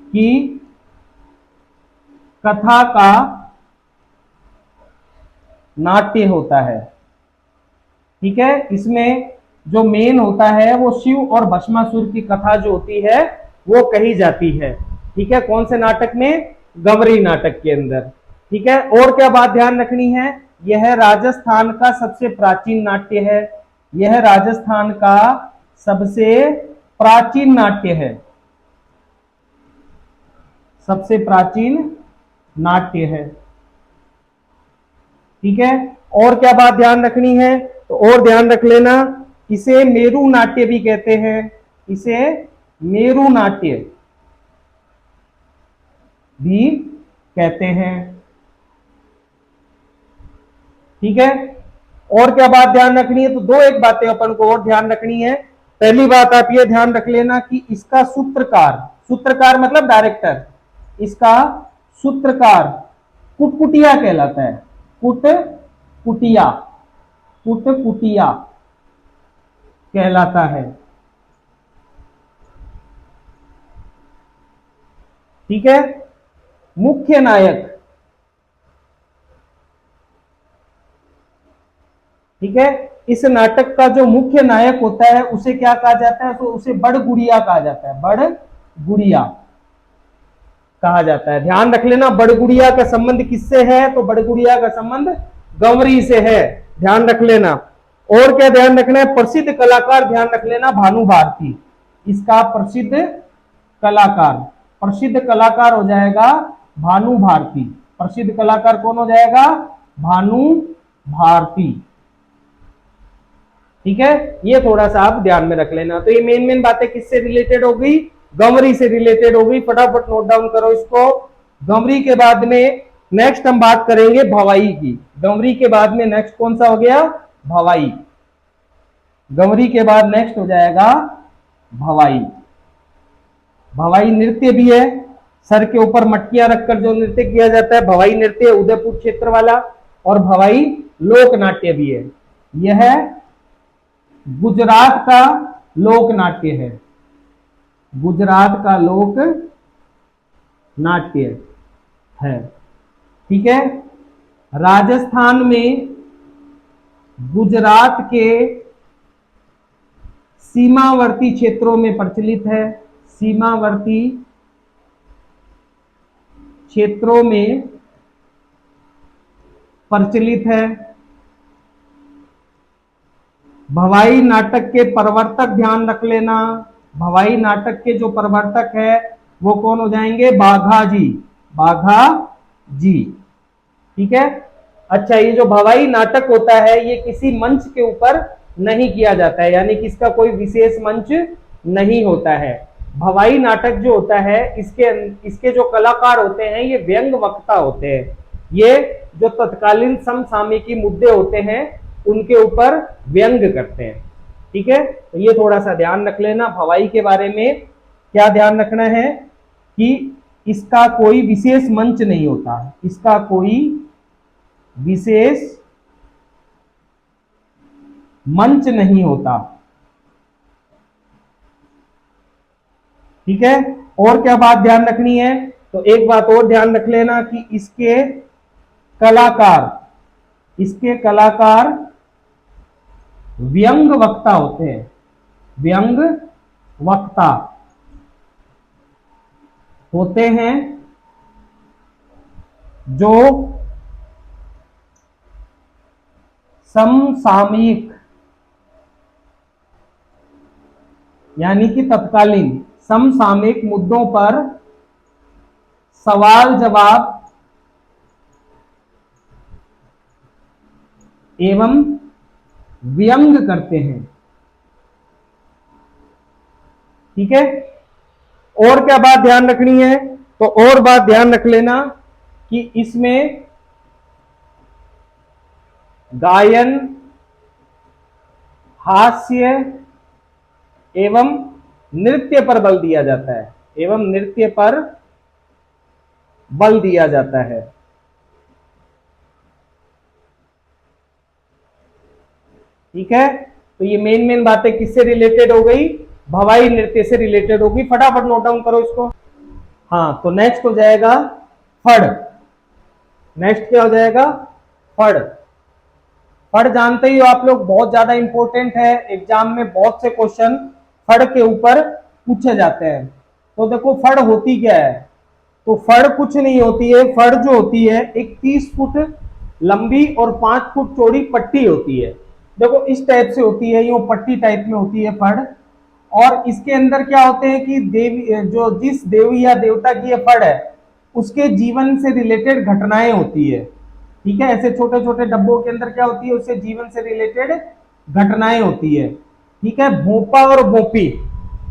की कथा का नाट्य होता है। ठीक है, इसमें जो मेन होता है वो शिव और भस्मासुर की कथा जो होती है वो कही जाती है। ठीक है, कौन से नाटक में? गंवरी नाटक के अंदर। ठीक है, और क्या बात ध्यान रखनी है? यह राजस्थान का सबसे प्राचीन नाट्य है, यह राजस्थान का सबसे प्राचीन नाट्य है, सबसे प्राचीन नाट्य है। ठीक है, और क्या बात ध्यान रखनी है? तो और ध्यान रख लेना इसे मेरु नाट्य भी कहते हैं, इसे मेरु नाट्य भी कहते हैं। ठीक है, और क्या बात ध्यान रखनी है? तो दो एक बातें अपन को और ध्यान रखनी है। पहली बात आप ये ध्यान रख लेना कि इसका सूत्रकार, सूत्रकार मतलब डायरेक्टर, इसका सूत्रकार कुटकुटिया कहलाता है। कुटकुटिया, कुटकुटिया कहलाता है। ठीक है, मुख्य नायक, ठीक है, इस नाटक का जो मुख्य नायक होता है उसे क्या कहा जाता है? तो उसे बड़गुड़िया कहा जाता है, बड़गुड़िया कहा जाता है। ध्यान रख लेना, बड़गुड़िया का संबंध किससे है? तो बड़गुड़िया का संबंध गंवरी से है, ध्यान रख लेना। और क्या ध्यान रखना है? प्रसिद्ध कलाकार ध्यान रख लेना, भानु भारती, इसका प्रसिद्ध कलाकार, प्रसिद्ध कलाकार हो जाएगा भानु भारती। प्रसिद्ध कलाकार कौन हो जाएगा? भानु भारती। ठीक है, ये थोड़ा सा आप ध्यान में रख लेना। तो ये मेन मेन बातें किससे रिलेटेड हो गई? गंवरी से रिलेटेड हो गई। फटाफट नोट डाउन करो इसको। गंवरी के बाद में नेक्स्ट हम बात करेंगे भवाई की। गंवरी के बाद में नेक्स्ट कौन सा हो गया? भवाई। गंवरी के बाद नेक्स्ट हो जाएगा भवाई। भवाई नृत्य भी है, सर के ऊपर मटकियां रखकर जो नृत्य किया जाता है, भवाई नृत्य, उदयपुर क्षेत्र वाला। और भवाई लोक नाट्य भी है। यह गुजरात का लोक नाट्य है, गुजरात का लोक नाट्य है। ठीक है, राजस्थान में गुजरात के सीमावर्ती क्षेत्रों में प्रचलित है, सीमावर्ती क्षेत्रों में प्रचलित है। भवाई नाटक के प्रवर्तक ध्यान रख लेना, भवाई नाटक के जो प्रवर्तक है वो कौन हो जाएंगे? बाघा जी, बाघा जी। ठीक है, अच्छा, ये जो भवाई नाटक होता है ये किसी मंच के ऊपर नहीं किया जाता है, यानी कि इसका कोई विशेष मंच नहीं होता है। भवाई नाटक जो होता है इसके जो कलाकार होते हैं ये व्यंग वक्ता होते हैं। ये जो तत्कालीन समसामयिकी मुद्दे होते हैं उनके ऊपर व्यंग करते हैं। ठीक है, तो ये थोड़ा सा ध्यान रख लेना। भवाई के बारे में क्या ध्यान रखना है कि इसका कोई विशेष मंच नहीं होता, इसका कोई विशेष मंच नहीं होता। ठीक है, और क्या बात ध्यान रखनी है? तो एक बात और ध्यान रख लेना कि इसके कलाकार व्यंग वक्ता होते हैं, व्यंग वक्ता होते हैं जो समसामयिक यानी कि तत्कालीन समसामयिक मुद्दों पर सवाल जवाब एवं व्यंग करते हैं। ठीक है, और क्या बात ध्यान रखनी है? तो और बात ध्यान रख लेना कि इसमें गायन, हास्य एवं नृत्य पर बल दिया जाता है, एवं नृत्य पर बल दिया जाता है। ठीक है, तो ये मेन मेन बातें किससे रिलेटेड हो गई? भवाई नृत्य से रिलेटेड होगी। फटाफट नोट डाउन करो इसको। हाँ, तो नेक्स्ट हो जाएगा फड़। नेक्स्ट क्या हो जाएगा? फड़। फड़ जानते ही हो आप लोग, बहुत ज्यादा इंपॉर्टेंट है, एग्जाम में बहुत से क्वेश्चन फड़ के ऊपर पूछे जाते हैं। तो देखो फड़ होती क्या है? तो फड़ कुछ नहीं होती है, फड़ जो होती है एक 30 फुट लंबी और 5 फुट चौड़ी पट्टी होती है। देखो इस टाइप से होती है, ये पट्टी टाइप में होती है फड़। और इसके अंदर क्या होते हैं कि देवी, जो जिस देवी या देवता की ये फड़ है उसके जीवन से रिलेटेड घटनाएं होती है। ठीक है, ऐसे छोटे छोटे डब्बों के अंदर क्या होती है? उससे जीवन से रिलेटेड घटनाएं होती है। ठीक है, भोपा और भोपी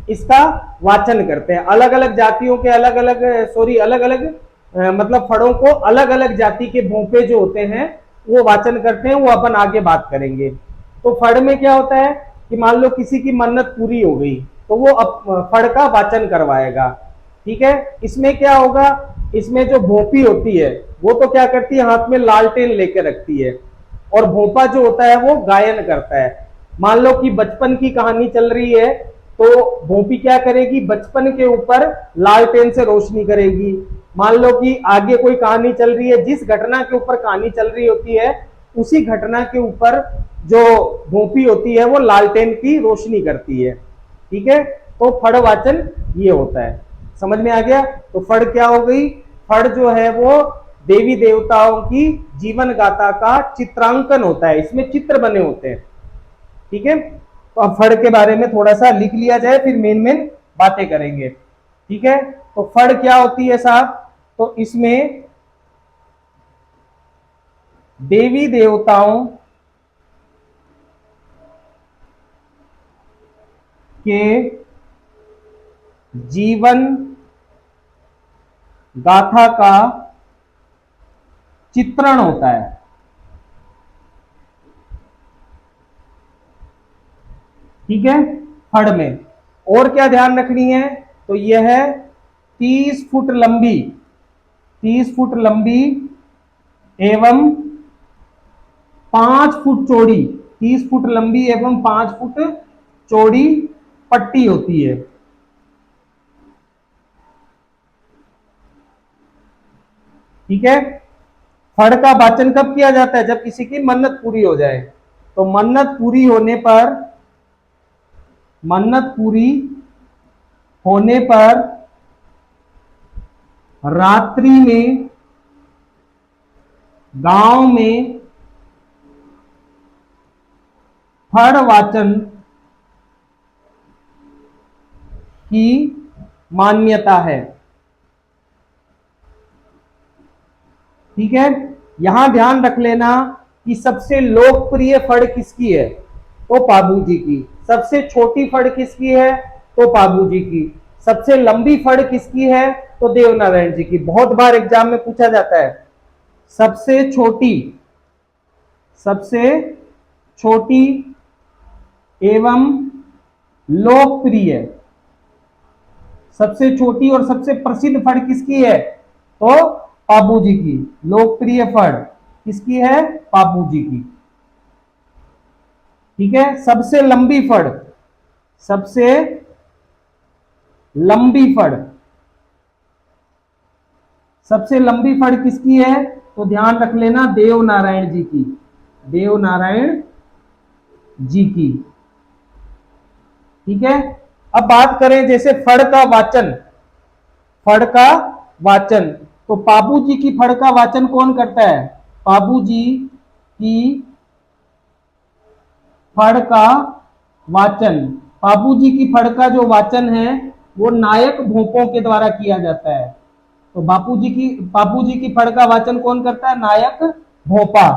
इसका वाचन करते हैं। अलग अलग जातियों के अलग अलग अलग अलग मतलब फड़ों को अलग अलग जाति के भोपे जो होते हैं वो वाचन करते हैं, वो अपन आगे बात करेंगे। तो फड़ में क्या होता है कि मान लो किसी की मन्नत पूरी हो गई तो वो फड़ का वाचन करवाएगा। ठीक है, इसमें क्या होगा, इसमें जो भोपी होती है वो तो क्या करती है, हाथ में लालटेन लेके रखती है, और भोपा जो होता है वो गायन करता है। मान लो कि बचपन की कहानी चल रही है तो भोपी क्या करेगी, बचपन के ऊपर लालटेन से रोशनी करेगी। मान लो कि आगे कोई कहानी चल रही है, जिस घटना के ऊपर कहानी चल रही होती है उसी घटना के ऊपर जो भोपी होती है वो लालटेन की रोशनी करती है। ठीक है, तो फड़ वाचन ये होता है। समझ में आ गया? तो फड़ क्या हो गई, फड़ जो है वो देवी देवताओं की जीवन गाथा का चित्रांकन होता है, इसमें चित्र बने होते हैं। ठीक है, तो अब फड़ के बारे में थोड़ा सा लिख लिया जाए, फिर मेन मेन बातें करेंगे। ठीक है, तो फड़ क्या होती है साहब, तो इसमें देवी देवताओं के जीवन गाथा का चित्रण होता है। ठीक है, फड़ में और क्या ध्यान रखनी है, तो यह है 30 फुट लंबी, 30 फुट लंबी एवं 5 फुट चौड़ी, 30 फुट लंबी एवं 5 फुट चौड़ी पट्टी होती है। ठीक है, फड़ का वाचन कब किया जाता है, जब किसी की मन्नत पूरी हो जाए। तो मन्नत पूरी होने पर, मन्नत पूरी होने पर रात्रि में गांव में फड़ वाचन की मान्यता है। ठीक है, यहां ध्यान रख लेना कि सबसे लोकप्रिय फड़ किसकी है, तो पाबू जी की। सबसे छोटी फड़ किसकी है, तो पाबू जी की। सबसे लंबी फड़ किसकी है, तो देवनारायण जी की। बहुत बार एग्जाम में पूछा जाता है सबसे छोटी, सबसे छोटी एवं लोकप्रिय, सबसे छोटी और सबसे प्रसिद्ध फड़ किसकी है, तो पाबू जी की। लोकप्रिय फड़ किसकी है, पाबू जी की। ठीक है, सबसे लंबी फड़, सबसे लंबी फड़, सबसे लंबी फड़ किसकी है, तो ध्यान रख लेना देवनारायण जी की, देवनारायण जी की। ठीक है, अब बात करें जैसे फड़ का वाचन, फड़ का वाचन, तो पाबू जी की फड़ का वाचन कौन करता है, पाबू जी की फड़ का वाचन, पाबू जी की फड़ का जो वाचन है वो नायक भोपों के द्वारा किया जाता है। तो पाबू जी की फड़ का वाचन कौन करता है, नायक भोपा,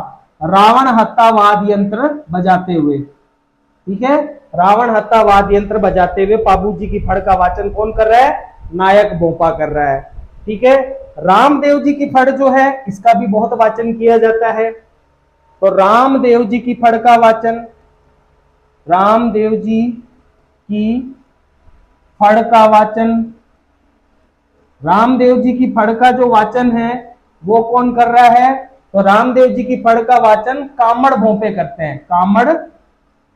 रावण हत्ता वाद यंत्र बजाते हुए। ठीक है, रावण हत्ता वाद यंत्र बजाते हुए पाबू जी की फड़ का वाचन कौन कर रहा है, नायक भोपा कर रहा है। ठीक है, रामदेव जी की फड़ जो है इसका भी बहुत वाचन किया जाता है। तो रामदेव जी की फड़ का वाचन, रामदेव जी की फड़ का वाचन, रामदेव जी की फड़ का जो वाचन है वो कौन कर रहा है, तो रामदेव जी की फड़ का वाचन कामड़ भोपे करते हैं, कामड़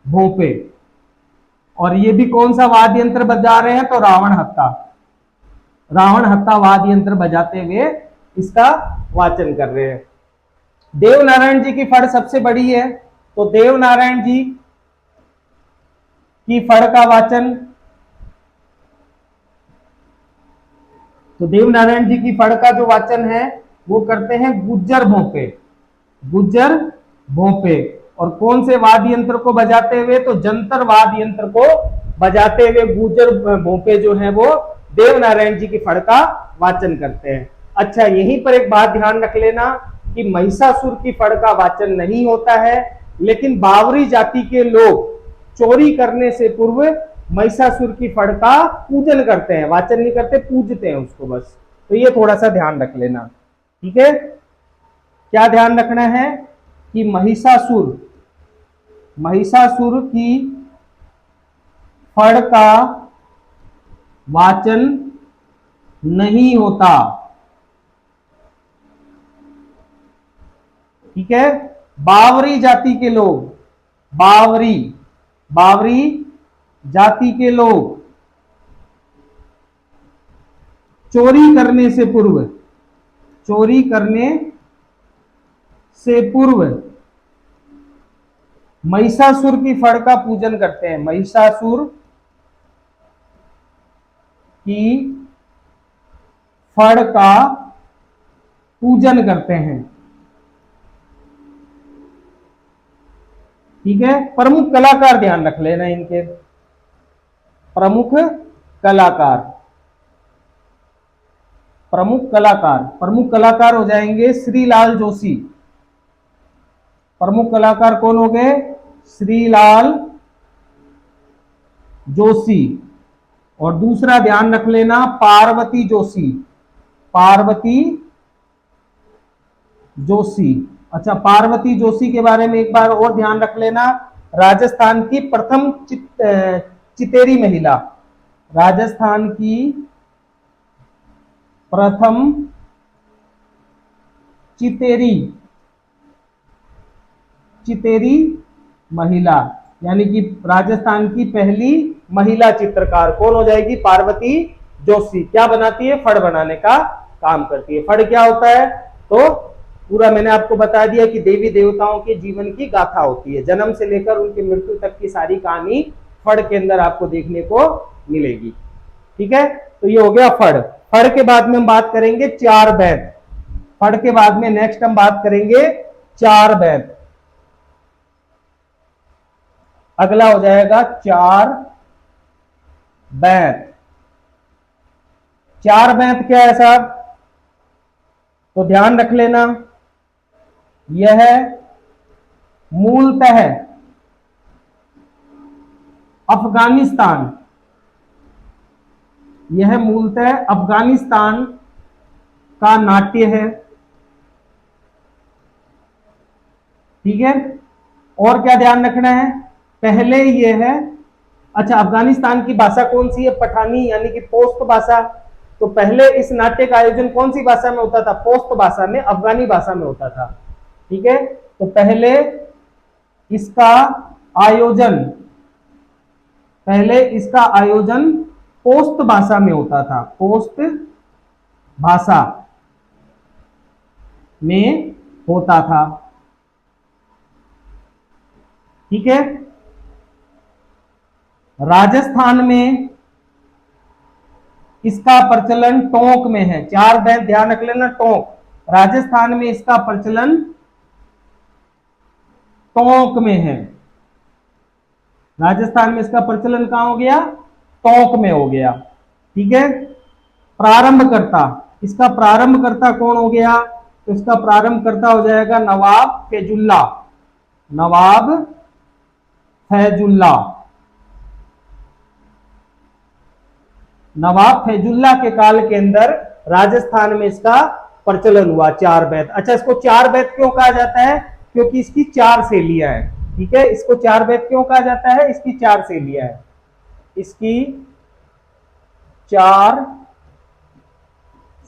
भोपे। और ये भी कौन सा वाद्य यंत्र बजा रहे हैं, तो रावण हत्ता, रावण हत्ता वाद्य यंत्र बजाते हुए इसका वाचन कर रहे हैं। देवनारायण जी की फड़ सबसे बड़ी है, तो देवनारायण जी की फड़ का वाचन, तो देवनारायण जी की फड़ का जो वाचन है वो करते हैं गुज्जर भोपे, गुज्जर भोपे। और कौन से वाद्य यंत्र को बजाते हुए, तो जंतर वाद्य यंत्र को बजाते हुए गुज्जर भोपे जो है वो देवनारायण जी की फड़ का वाचन करते हैं। अच्छा, यहीं पर एक बात ध्यान रख लेना कि महिषासुर की फड़ का वाचन नहीं होता है, लेकिन बावरी जाति के लोग चोरी करने से पूर्व महिषासुर की फड़ का पूजन करते हैं, वाचन नहीं करते, पूजते हैं उसको बस। तो ये थोड़ा सा ध्यान रख लेना, ठीक है। क्या ध्यान रखना है कि महिषासुर की फड़ का वाचन नहीं होता, ठीक है। बावरी जाति के लोग, बावरी जाति के लोग चोरी करने से पूर्व महिषासुर की फड़ का पूजन करते हैं, महिषासुर की फड़ का पूजन करते हैं, ठीक है। प्रमुख कलाकार ध्यान रख लेना इनके, प्रमुख कलाकार हो जाएंगे श्रीलाल जोशी। प्रमुख कलाकार कौन हो गए? श्रीलाल जोशी। और दूसरा ध्यान रख लेना पार्वती जोशी। अच्छा, पार्वती जोशी के बारे में एक बार और ध्यान रख लेना, राजस्थान की प्रथम चितेरी महिला, राजस्थान की प्रथम चितेरी महिला, यानी कि राजस्थान की पहली महिला चित्रकार कौन हो जाएगी? पार्वती जोशी। क्या बनाती है? फड़ बनाने का काम करती है। फड़ क्या होता है? तो पूरा मैंने आपको बता दिया कि देवी देवताओं के जीवन की गाथा होती है, जन्म से लेकर उनकी मृत्यु तक की सारी कहानी फड़ के अंदर आपको देखने को मिलेगी, ठीक है। तो ये हो गया फड़। फड़ के बाद में हम बात करेंगे चार बैत। फड़ के बाद में नेक्स्ट हम बात करेंगे चार बैत। अगला हो जाएगा चार बैत। चार बैत क्या है साहब? तो ध्यान रख लेना, यह मूलतः अफगानिस्तान का नाट्य है, ठीक है। और क्या ध्यान रखना है? पहले यह है, अच्छा, अफगानिस्तान की भाषा कौन सी है? पठानी, यानी कि पोस्त भाषा। तो पहले इस नाट्य का आयोजन कौन सी भाषा में होता था? पोस्त भाषा में, अफगानी भाषा में होता था, ठीक है। तो पहले इसका आयोजन पोस्त भाषा में होता था, पोस्त भाषा में होता था, ठीक है। राजस्थान में इसका प्रचलन टोंक में है। चार बैत ध्यान रख लेना, टोंक। राजस्थान में इसका प्रचलन टोंक में है। राजस्थान में इसका प्रचलन कहां हो गया? टोंक में हो गया, ठीक है। प्रारंभकर्ता, इसका प्रारंभकर्ता कौन हो गया? तो इसका प्रारंभकर्ता हो जाएगा नवाब फैजुल्ला। नवाब फैजुल्ला के काल के अंदर राजस्थान में इसका प्रचलन हुआ, चार बैत। अच्छा, इसको चार बैत क्यों कहा जाता है? क्योंकि इसकी चार शैलियां हैं, ठीक है। इसको चार बैत क्यों कहा जाता है? इसकी चार शैलियां हैं, इसकी चार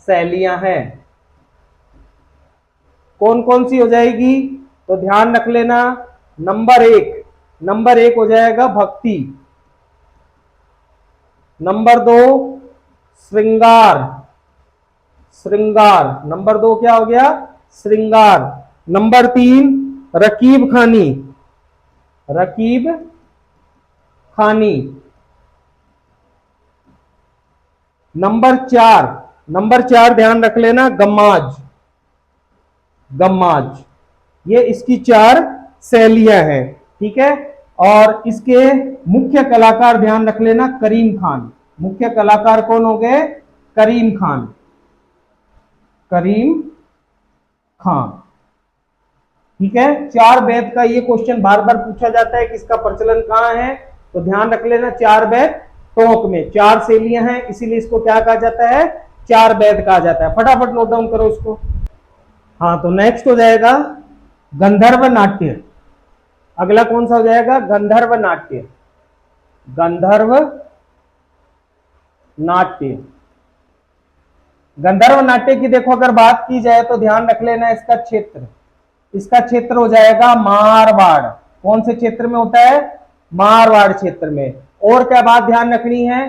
शैलियां हैं। कौन कौन सी हो जाएगी? तो ध्यान रख लेना, नंबर एक हो जाएगा भक्ति, नंबर दो श्रृंगार, नंबर दो क्या हो गया? श्रृंगार। नंबर तीन रकीब खानी। नंबर चार ध्यान रख लेना गम्माज। ये इसकी चार शैलियां हैं, ठीक है। और इसके मुख्य कलाकार ध्यान रख लेना करीम खान। मुख्य कलाकार कौन हो गए? करीम खान। ठीक है, चार बेत का ये क्वेश्चन बार बार पूछा जाता है कि इसका प्रचलन कहाँ है, तो ध्यान रख लेना, चार बेत टोंक में, चार शैलियां हैं, इसीलिए इसको क्या कहा जाता है, चार बेत कहा जाता है। फटाफट नोट डाउन करो उसको। हाँ, तो नेक्स्ट हो जाएगा गंधर्व नाट्य। अगला कौन सा हो जाएगा, गंधर्व नाट्य। गंधर्व नाट्य, गंधर्व नाट्य की देखो अगर बात की जाए तो ध्यान रख लेना इसका क्षेत्र, इसका क्षेत्र हो जाएगा मारवाड़। कौन से क्षेत्र में होता है, मारवाड़ क्षेत्र में। और क्या बात ध्यान रखनी है,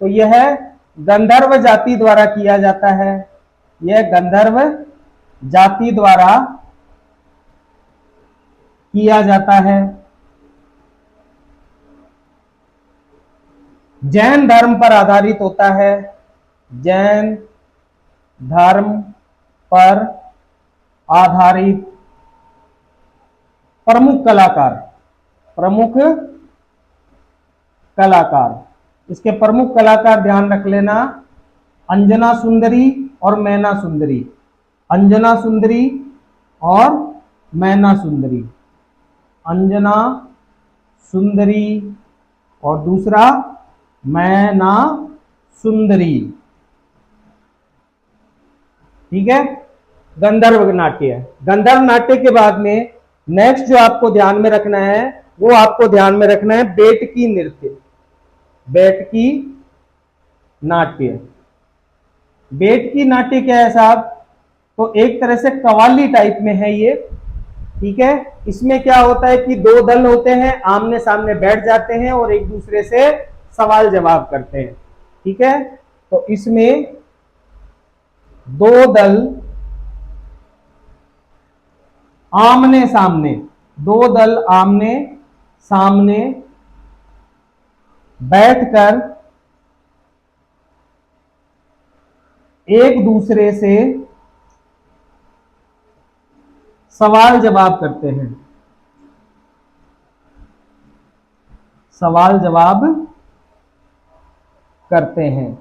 तो यह गंधर्व जाति द्वारा किया जाता है, यह गंधर्व जाति द्वारा किया जाता है। जैन धर्म पर आधारित होता है, जैन धर्म पर आधारित। प्रमुख कलाकार, प्रमुख कलाकार, इसके प्रमुख कलाकार ध्यान रख लेना, अंजना सुंदरी और मैना सुंदरी, अंजना सुंदरी और मैना सुंदरी, अंजना सुंदरी और दूसरा मैना सुंदरी। ठीक है, गंधर्व नाट्य। गंधर्व नाट्य के बाद में नेक्स्ट जो आपको ध्यान में रखना है, वो आपको ध्यान में रखना है बेटकी नृत्य, बेटकी नाट्य। बेटकी नाट्य क्या है साहब, तो एक तरह से कव्वाली टाइप में है ये। ठीक है, इसमें क्या होता है कि दो दल होते हैं, आमने सामने बैठ जाते हैं और एक दूसरे से सवाल जवाब करते हैं। ठीक है, तो इसमें दो दल आमने सामने, दो दल आमने सामने बैठकर एक दूसरे से सवाल जवाब करते हैं, सवाल जवाब करते हैं।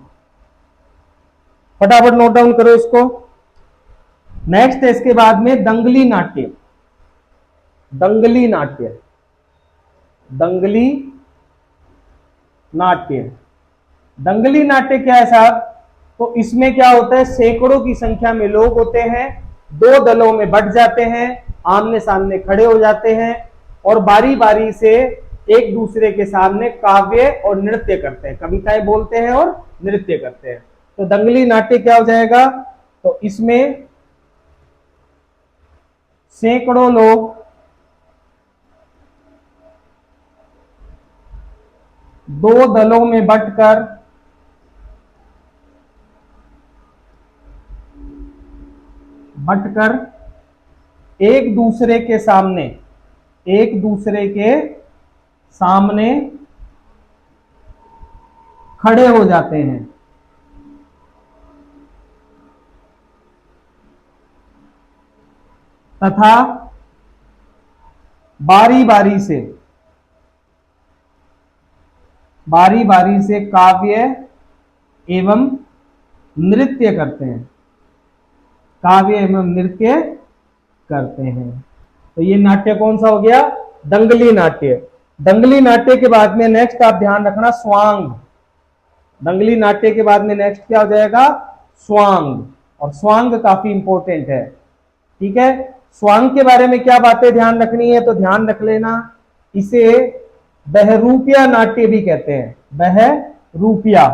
फटाफट नोट डाउन करो इसको। नेक्स्ट है इसके बाद में दंगली नाट्य, दंगली नाट्य, दंगली नाट्य। दंगली नाट्य क्या है साहब, तो इसमें क्या होता है, सैकड़ों की संख्या में लोग होते हैं, दो दलों में बट जाते हैं, आमने सामने खड़े हो जाते हैं और बारी बारी से एक दूसरे के सामने काव्य और नृत्य करते हैं, कविताएं बोलते हैं और नृत्य करते हैं। तो दंगली नाट्य क्या हो जाएगा, तो इसमें सैकड़ों लोग दो दलों में बंटकर एक दूसरे के सामने, एक दूसरे के सामने खड़े हो जाते हैं तथा बारी बारी से काव्य एवं नृत्य करते हैं, काव्य एवं नृत्य करते हैं। तो ये नाट्य कौन सा हो गया, दंगली नाट्य। दंगली नाट्य के बाद में नेक्स्ट आप ध्यान रखना स्वांग। दंगली नाट्य के बाद में नेक्स्ट क्या हो जाएगा, स्वांग। और स्वांग काफी इंपॉर्टेंट है। ठीक है, स्वांग के बारे में क्या बातें ध्यान रखनी है, तो ध्यान रख लेना, इसे बहरूपिया नाट्य भी कहते हैं, बहरूपिया,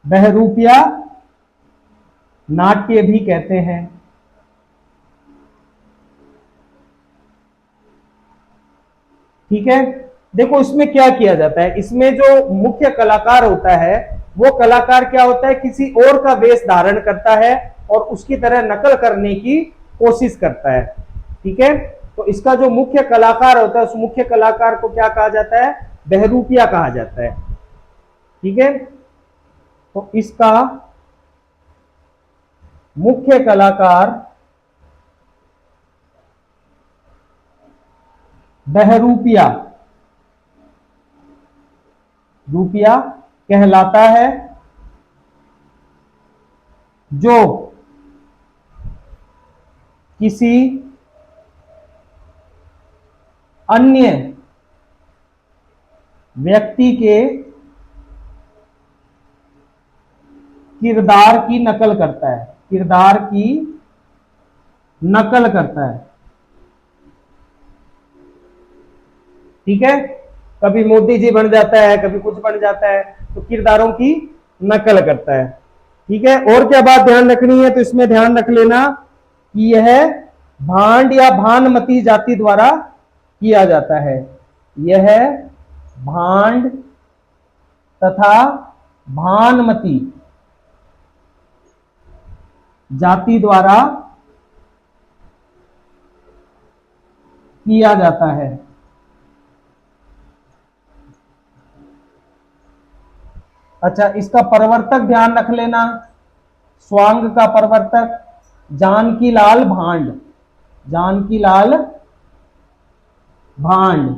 बहरूपिया नाट्य भी कहते हैं। ठीक है, देखो इसमें क्या किया जाता है, इसमें जो मुख्य कलाकार होता है वो कलाकार क्या होता है, किसी और का वेश धारण करता है और उसकी तरह नकल करने की कोशिश करता है। ठीक है, तो इसका जो मुख्य कलाकार होता है उस मुख्य कलाकार को क्या कहा जाता है, बहरूपिया कहा जाता है। ठीक है, तो इसका मुख्य कलाकार बहरूपिया रूपिया कहलाता है, जो किसी अन्य व्यक्ति के किरदार की नकल करता है, किरदार की नकल करता है। ठीक है, कभी मोदी जी बन जाता है, कभी कुछ बन जाता है, तो किरदारों की नकल करता है। ठीक है, और क्या बात ध्यान रखनी है, तो इसमें ध्यान रख लेना कि यह भांड या भानमती जाति द्वारा किया जाता है। यह भांड तथा भानमती जाति द्वारा किया जाता है। अच्छा, इसका प्रवर्तक ध्यान रख लेना, स्वांग का प्रवर्तक जानकीलाल भांड, जानकीलाल भांड,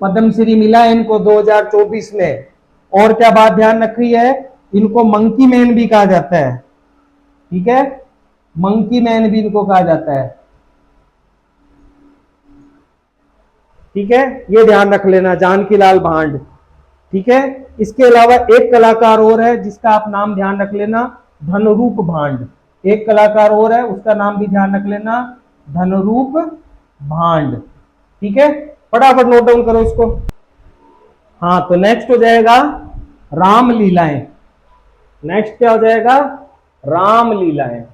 पद्मश्री मिला इनको 2024 में। और क्या बात ध्यान रखी है, इनको मंकी मैन भी कहा जाता है। ठीक है, मंकी मैन भी इनको कहा जाता है। ठीक है, ये ध्यान रख लेना, जानकीलाल भांड। ठीक है, इसके अलावा एक कलाकार और है जिसका आप नाम ध्यान रख लेना, धनरूप भांड। एक कलाकार और है, उसका नाम भी ध्यान रख लेना, धनरूप भांड। ठीक है, फटाफट नोट डाउन करो इसको। हाँ, तो नेक्स्ट हो जाएगा रामलीलाएं। नेक्स्ट क्या हो जाएगा, रामलीलाएं,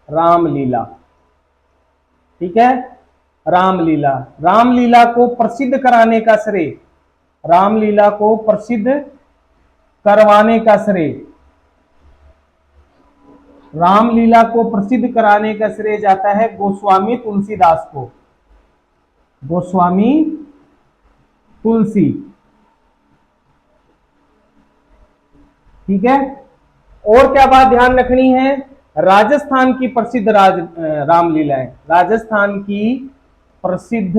रामलीला। ठीक है, रामलीला, रामलीला को प्रसिद्ध कराने का श्रेय, रामलीला को प्रसिद्ध करवाने का श्रेय, रामलीला को प्रसिद्ध कराने का श्रेय जाता है गोस्वामी तुलसीदास को, गोस्वामी तुलसी। ठीक है, और क्या बात ध्यान रखनी है, राजस्थान की प्रसिद्ध रामलीलाएं, राजस्थान की प्रसिद्ध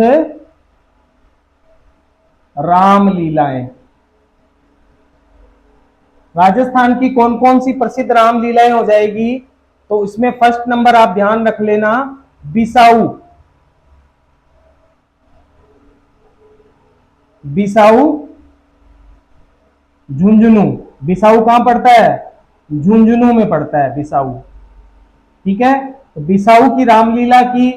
रामलीलाएं, राजस्थान की कौन कौन सी प्रसिद्ध रामलीलाएं हो जाएगी, तो इसमें फर्स्ट नंबर आप ध्यान रख लेना, बिसाऊ, बिसाऊ झुंझुनू। बिसाऊ कहां पड़ता है, झुंझुनू में पड़ता है बिसाऊ। ठीक है, तो बिसाऊ की रामलीला की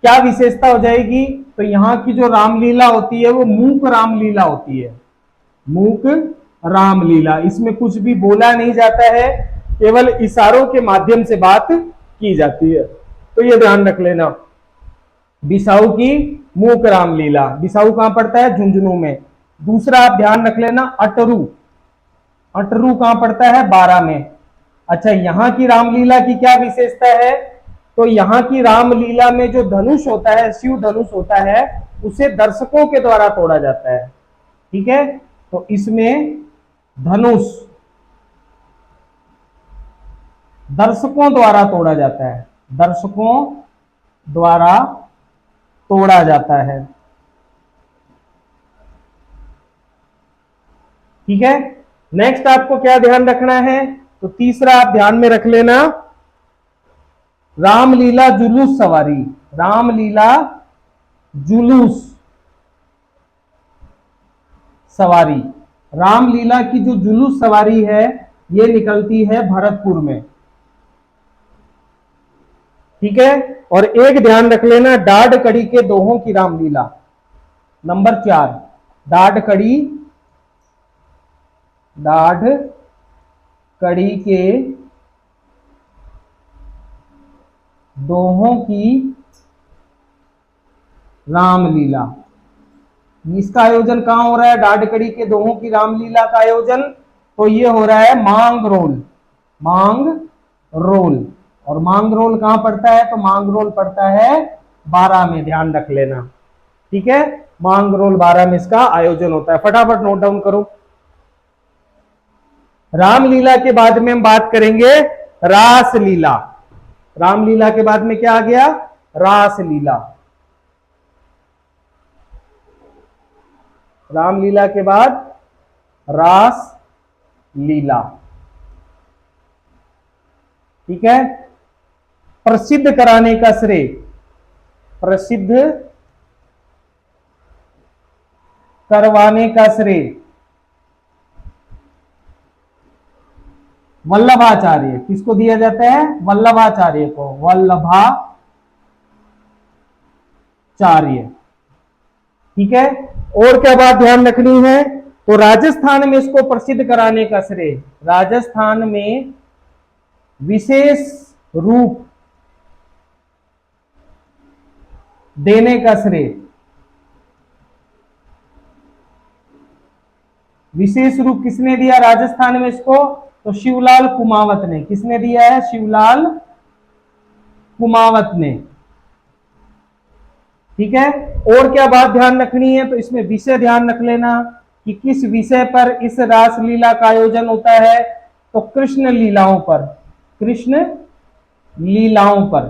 क्या विशेषता हो जाएगी, तो यहां की जो रामलीला होती है वो मूक रामलीला होती है, मूक रामलीला। इसमें कुछ भी बोला नहीं जाता है, केवल इशारों के माध्यम से बात की जाती है, तो ये ध्यान रख लेना, बिसाऊ की मूक रामलीला। बिसाऊ कहां पड़ता है, झुंझुनू में। दूसरा आप ध्यान रख लेना, अटरू, अटरू कहां पड़ता है, बारा में। अच्छा, यहां की रामलीला की क्या विशेषता है, तो यहां की रामलीला में जो धनुष होता है, शिव धनुष होता है, उसे दर्शकों के द्वारा तोड़ा जाता है। ठीक है, तो इसमें धनुष दर्शकों द्वारा तोड़ा जाता है, दर्शकों द्वारा तोड़ा जाता है। ठीक है, नेक्स्ट आपको क्या ध्यान रखना है, तो तीसरा आप ध्यान में रख लेना, रामलीला जुलूस सवारी, रामलीला जुलूस सवारी। रामलीला की जो जुलूस सवारी है ये निकलती है भरतपुर में। ठीक है, और एक ध्यान रख लेना, डाढ़ कड़ी के दोहों की रामलीला, नंबर 4, डाढ़ कड़ी, डाढ़ कड़ी के दोहों की रामलीला। इसका आयोजन कहां हो रहा है, डाढ़ कड़ी के दोहों की रामलीला का आयोजन, तो ये हो रहा है मांगरोल, मांगरोल। और मांगरोल कहां पड़ता है, तो मांगरोल पड़ता है बारा में, ध्यान रख लेना। ठीक है, मांगरोल बारा में इसका आयोजन होता है, फटाफट नोट डाउन करो। रामलीला के बाद में हम बात करेंगे रासलीला। रामलीला के बाद में क्या आ गया, रासलीला। रामलीला के बाद रास लीला। ठीक है, प्रसिद्ध कराने का श्रेय, प्रसिद्ध करवाने का श्रेय वल्लभाचार्य, किसको दिया जाता है? वल्लभाचार्य को, वल्लभाचार्य। ठीक है, और क्या बात ध्यान रखनी है? तो राजस्थान में इसको प्रसिद्ध कराने का श्रेय, राजस्थान में विशेष रूप देने का श्रेय, विशेष रूप किसने दिया राजस्थान में इसको? तो शिवलाल कुमावत ने। किसने दिया है? शिवलाल कुमावत ने। ठीक है, और क्या बात ध्यान रखनी है? तो इसमें विषय ध्यान रख लेना कि किस विषय पर इस रासलीला का आयोजन होता है। तो कृष्ण लीलाओं पर, कृष्ण लीलाओं पर,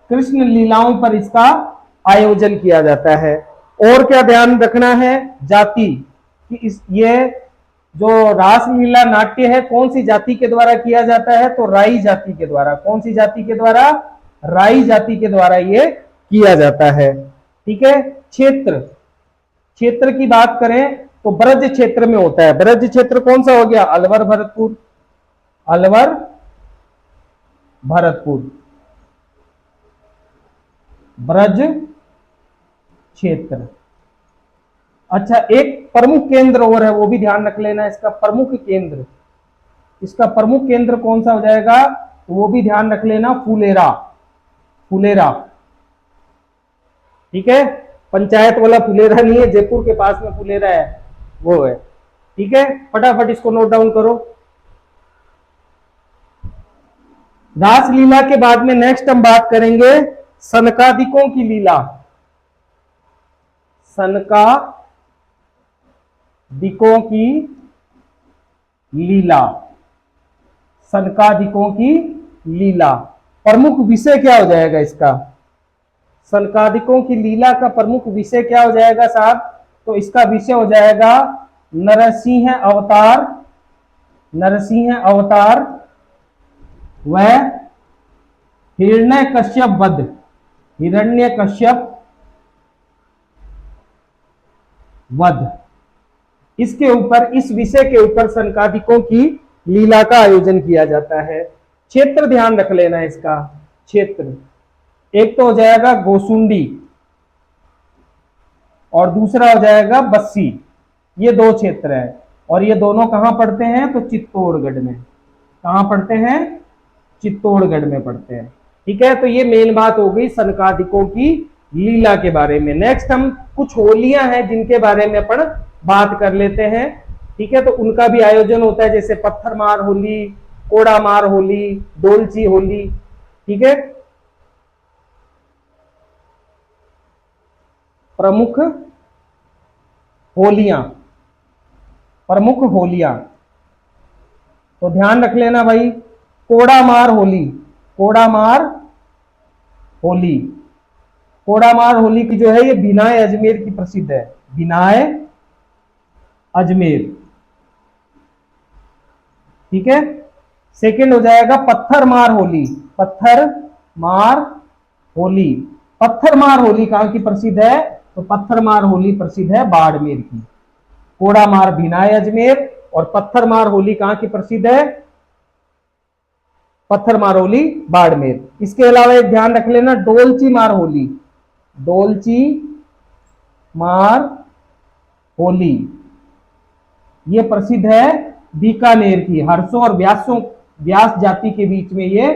कृष्ण लीलाओं पर इसका आयोजन किया जाता है। और क्या ध्यान रखना है? जाति कि ये जो रासलीला नाट्य है कौन सी जाति के द्वारा किया जाता है? तो राई जाति के द्वारा। कौन सी जाति के द्वारा? राई जाति के द्वारा ये किया जाता है। ठीक है, क्षेत्र, क्षेत्र की बात करें तो ब्रज क्षेत्र में होता है। ब्रज क्षेत्र कौन सा हो गया? अलवर भरतपुर, अलवर भरतपुर, ब्रज क्षेत्र। अच्छा, एक प्रमुख केंद्र और है, वो भी ध्यान रख लेना, इसका प्रमुख केंद्र, इसका प्रमुख केंद्र कौन सा हो जाएगा? तो वो भी ध्यान रख लेना, फुलेरा, फुलेरा। ठीक है, पंचायत वाला फुलेरा नहीं है, जयपुर के पास में फुलेरा है, वो है। ठीक है, फटाफट इसको नोट डाउन करो। रासलीला के बाद में नेक्स्ट हम बात करेंगे सनकादिकों की लीला, सनकादिकों की लीला, सनकादिकों की लीला। प्रमुख विषय क्या हो जाएगा इसका? सनकादिकों की लीला का प्रमुख विषय क्या हो जाएगा साहब? तो इसका विषय हो जाएगा नरसिंह अवतार, नरसिंह अवतार व हिरण्यकश्यप वध, हिरण्यकश्यप वध। इसके ऊपर, इस विषय के ऊपर सनकादिकों की लीला का आयोजन किया जाता है। क्षेत्र ध्यान रख लेना इसका, क्षेत्र एक तो हो जाएगा गोसुंडी और दूसरा हो जाएगा बस्सी, ये दो क्षेत्र है। और ये दोनों कहां पड़ते हैं? तो चित्तौड़गढ़ में। कहां पड़ते हैं? चित्तौड़गढ़ में पड़ते हैं। ठीक है, तो ये मेन बात हो गई सनकादिकों की लीला के बारे में। नेक्स्ट हम कुछ होलियां हैं जिनके बारे में अपन बात कर लेते हैं। ठीक है, तो उनका भी आयोजन होता है, जैसे पत्थर मार होली, कोड़ा मार होली, डोलची होली। ठीक है, प्रमुख होलियां, प्रमुख होलियां तो ध्यान रख लेना भाई। कोड़ा मार होली, कोड़ा मार होली, कोड़ा मार होली की जो है ये बिनाए अजमेर की प्रसिद्ध है, बिनाए अजमेर। ठीक है, सेकंड हो जाएगा पत्थर मार होली, पत्थर मार होली। पत्थर मार होली कहां की प्रसिद्ध है? तो पत्थर मार होली प्रसिद्ध है बाड़मेर की। कोड़ा मार बिनाए अजमेर और पत्थर मार होली कहां की प्रसिद्ध है? पत्थर मार होली बाड़मेर। इसके अलावा एक ध्यान रख लेना, डोलची मार होली, डोलची मार होली ये प्रसिद्ध है बीकानेर की। हर्षों और व्यास जाति के बीच में ये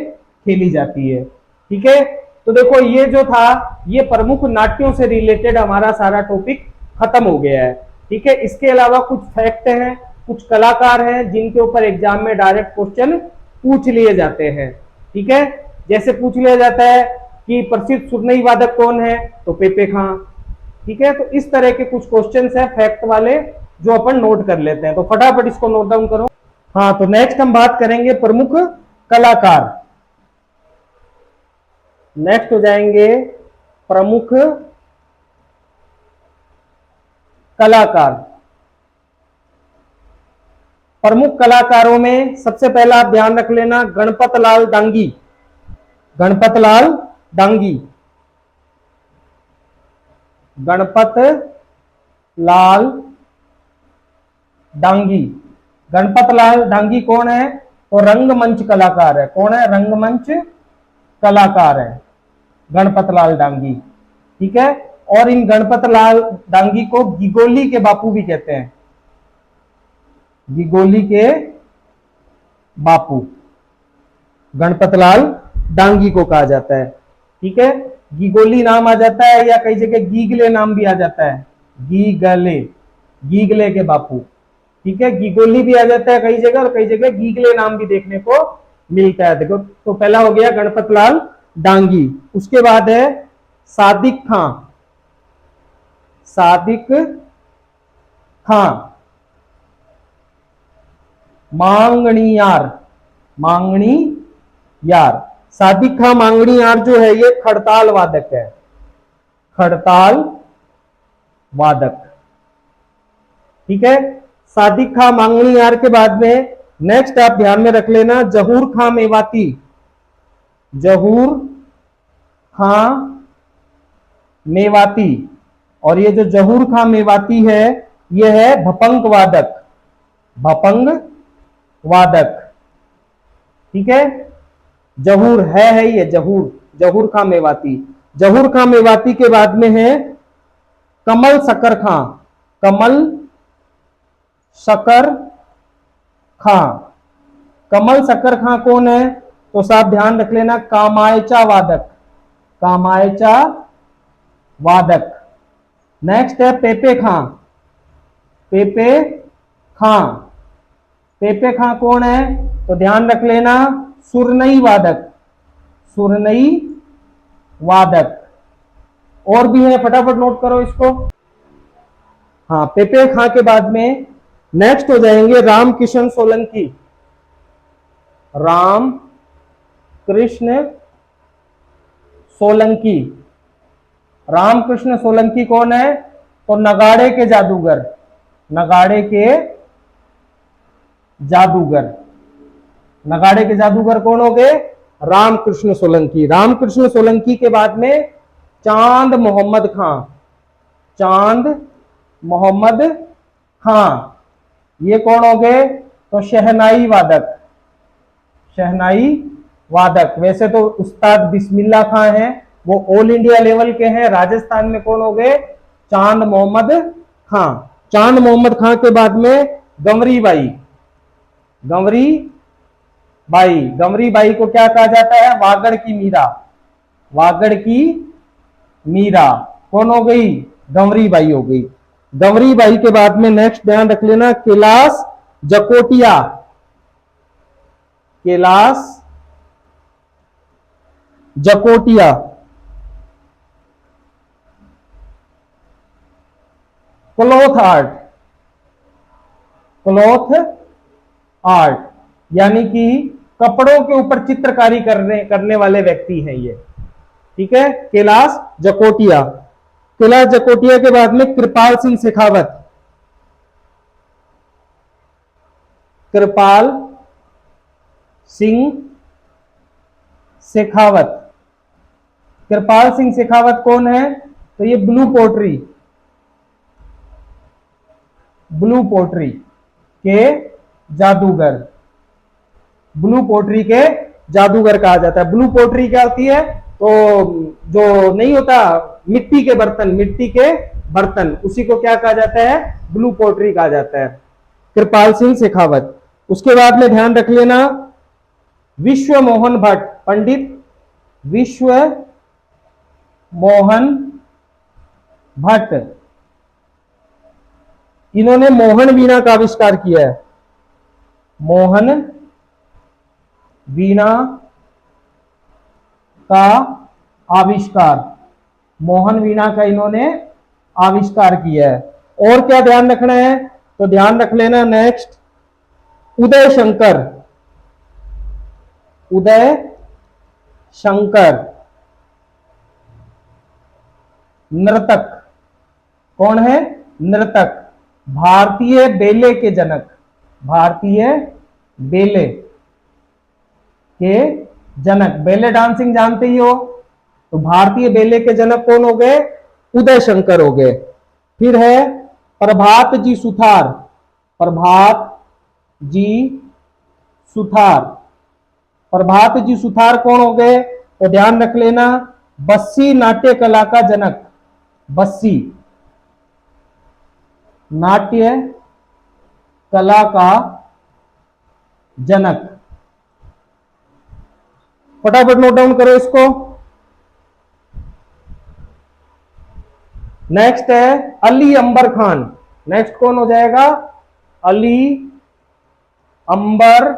खेली जाती है। ठीक है, तो देखो ये जो था ये प्रमुख नाट्यों से रिलेटेड हमारा सारा टॉपिक खत्म हो गया है। ठीक है, इसके अलावा कुछ फैक्ट हैं, कुछ कलाकार हैं जिनके ऊपर एग्जाम में डायरेक्ट क्वेश्चन पूछ लिए जाते हैं। ठीक है, जैसे पूछ लिया जाता है कि प्रसिद्ध सुरनई वादक कौन है? तो पेपे खां। ठीक है, तो इस तरह के कुछ क्वेश्चंस हैं फैक्ट वाले जो अपन नोट कर लेते हैं, तो फटाफट इसको नोट डाउन करो। हाँ, तो नेक्स्ट हम बात करेंगे प्रमुख कलाकार। नेक्स्ट हो जाएंगे प्रमुख कलाकार। प्रमुख कलाकारों में सबसे पहला आप ध्यान रख लेना गणपत लाल डांगी, गणपत लाल डांगी, गणपत लाल डांगी। गणपत लाल डांगी कौन है? तो रंगमंच कलाकार है। कौन है? रंगमंच कलाकार है गणपत लाल डांगी। ठीक है। और इन गणपत लाल डांगी को गिगोली के बापू भी कहते हैं। गिगोली के बापू गणपत लाल डांगी को कहा जाता है। ठीक है। गिगोली नाम आ जाता है या कई जगह गीगले नाम भी आ जाता है। गीगले, गीगले के बापू। ठीक है। गिगोली भी आ जाता है कई जगह और कई जगह गीगले नाम भी देखने को मिलता है। देखो, तो पहला हो गया गणपत लाल डांगी। उसके बाद है सादिक खां। सादिक खां मांगणी यार। मांगणी यार। सादिक खां मांगणी यार जो है ये खड़ताल वादक है। खड़ताल वादक। ठीक है। सादिक खां मांगणी यार के बाद में नेक्स्ट आप ध्यान में रख लेना जहूर खां मेवाती। जहूर खां मेवाती। और ये जो जहूर खां मेवाती है ये है भपंक वादक। भपंग वादक। ठीक है। जहूर है ये जहूर, जहूर खां मेवाती। जहूर खां मेवाती के बाद में है कमल शक्कर खां। कमल शक्कर खां। कमल शक्कर खां कौन है? तो साहब ध्यान रख लेना कामायचा वादक। कामायचा वादक। नेक्स्ट है पेपे खां। पेपे खां। पेपे खां कौन है? तो ध्यान रख लेना सुरनई वादक। सुरनई वादक। और भी है, फटाफट नोट करो इसको। हाँ, पेपे खां के बाद में नेक्स्ट हो जाएंगे रामकिशन सोलंकी। राम कृष्ण सोलंकी। रामकृष्ण सोलंकी कौन है? तो नगाड़े के जादूगर। नगाड़े के जादूगर। नगाड़े के जादूगर कौन हो गए? रामकृष्ण सोलंकी। रामकृष्ण सोलंकी के बाद में चांद मोहम्मद खां। चांद मोहम्मद खां। ये कौन हो गए? तो शहनाई वादक। शहनाई वादक। वैसे तो उस्ताद बिस्मिल्लाह खां हैं, वो ऑल इंडिया लेवल के हैं। राजस्थान में कौन हो गए? चांद मोहम्मद खां। चांद मोहम्मद खां के बाद में गंवरी बाई। गंवरी बाई। गंवरी बाई को क्या कहा जाता है? वागड़ की मीरा। वागड़ की मीरा कौन हो गई? गंवरी बाई हो गई। गंवरी बाई के बाद में नेक्स्ट ध्यान रख लेना Kailash Jakotia. Kailash Jakotia. Cloth art. Cloth art यानी कि कपड़ों के ऊपर चित्रकारी करने वाले व्यक्ति हैं ये। ठीक है। कैलाश जकोटिया। कैलाश जकोटिया के बाद में कृपाल सिंह शेखावत। कृपाल सिंह शेखावत। कृपाल सिंह शेखावत कौन है? तो ये ब्लू पोट्री। ब्लू पोट्री के जादूगर। ब्लू पोट्री के जादूगर कहा जाता है। ब्लू पोट्री क्या होती है? तो जो नहीं होता मिट्टी के बर्तन, मिट्टी के बर्तन, उसी को क्या कहा जाता है? ब्लू पोट्री कहा जाता है। कृपाल सिंह शेखावत। उसके बाद में ध्यान रख लेना विश्व मोहन भट्ट। पंडित विश्व मोहन भट्ट। इन्होंने मोहन वीणा का आविष्कार किया है। मोहन वीणा का आविष्कार। मोहन वीणा का इन्होंने आविष्कार किया है। और क्या ध्यान रखना है? तो ध्यान रख लेना नेक्स्ट उदय शंकर। उदय शंकर नर्तक। कौन है? नर्तक। भारतीय बेले के जनक। भारतीय बेले के जनक। बेले डांसिंग जानते ही हो, तो भारतीय बेले के जनक कौन हो गए? उदय शंकर हो गए। फिर है प्रभात जी सुथार, प्रभात जी सुथार, प्रभात जी सुथार कौन हो गए? तो ध्यान रख लेना, बस्सी नाट्य कला का जनक, बस्सी नाट्य कला का जनक। फटाफट नोट डाउन करो इसको। नेक्स्ट है अली अंबर खान। नेक्स्ट कौन हो जाएगा? अली अंबर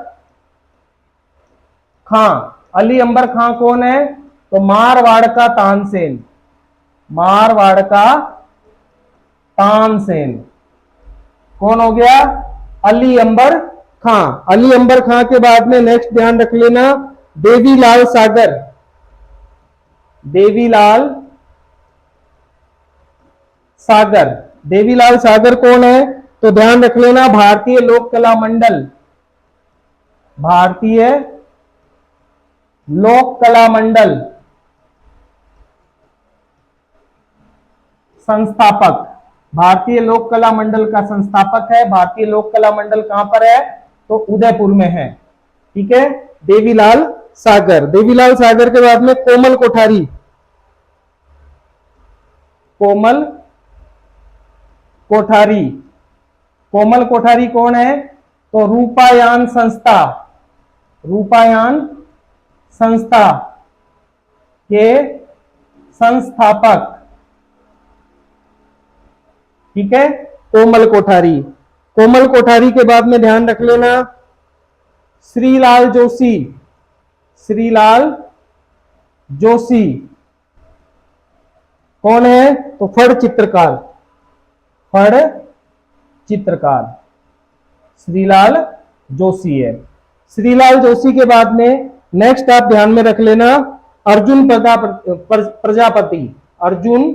खां। अली अंबर खां कौन है? तो मारवाड़ का तानसेन, मारवाड़ का तानसेन कौन हो गया? अली अंबर खां। अली अंबर खां के बाद में नेक्स्ट ध्यान रख लेना, देवीलाल सागर, देवीलाल सागर। देवीलाल सागर कौन है? तो ध्यान रख लेना, भारतीय लोक कला मंडल, भारतीय लोक कला मंडल संस्थापक, भारतीय लोक कला मंडल का संस्थापक है। भारतीय लोक कला मंडल कहां पर है? तो उदयपुर में है। ठीक है, देवीलाल सागर। देवीलाल सागर के बाद में कोमल कोठारी, कोमल कोठारी, कोमल कोठारी कौन है? तो रूपायान संस्था, रूपायान संस्था के संस्थापक। ठीक है, कोमल कोठारी। कोमल कोठारी के बाद में ध्यान रख लेना, श्रीलाल जोशी, श्रीलाल जोशी कौन है? तो फड़ चित्रकार, फड़ चित्रकार श्रीलाल जोशी है। श्रीलाल जोशी के बाद में नेक्स्ट आप ध्यान में रख लेना, अर्जुन प्रजापति, अर्जुन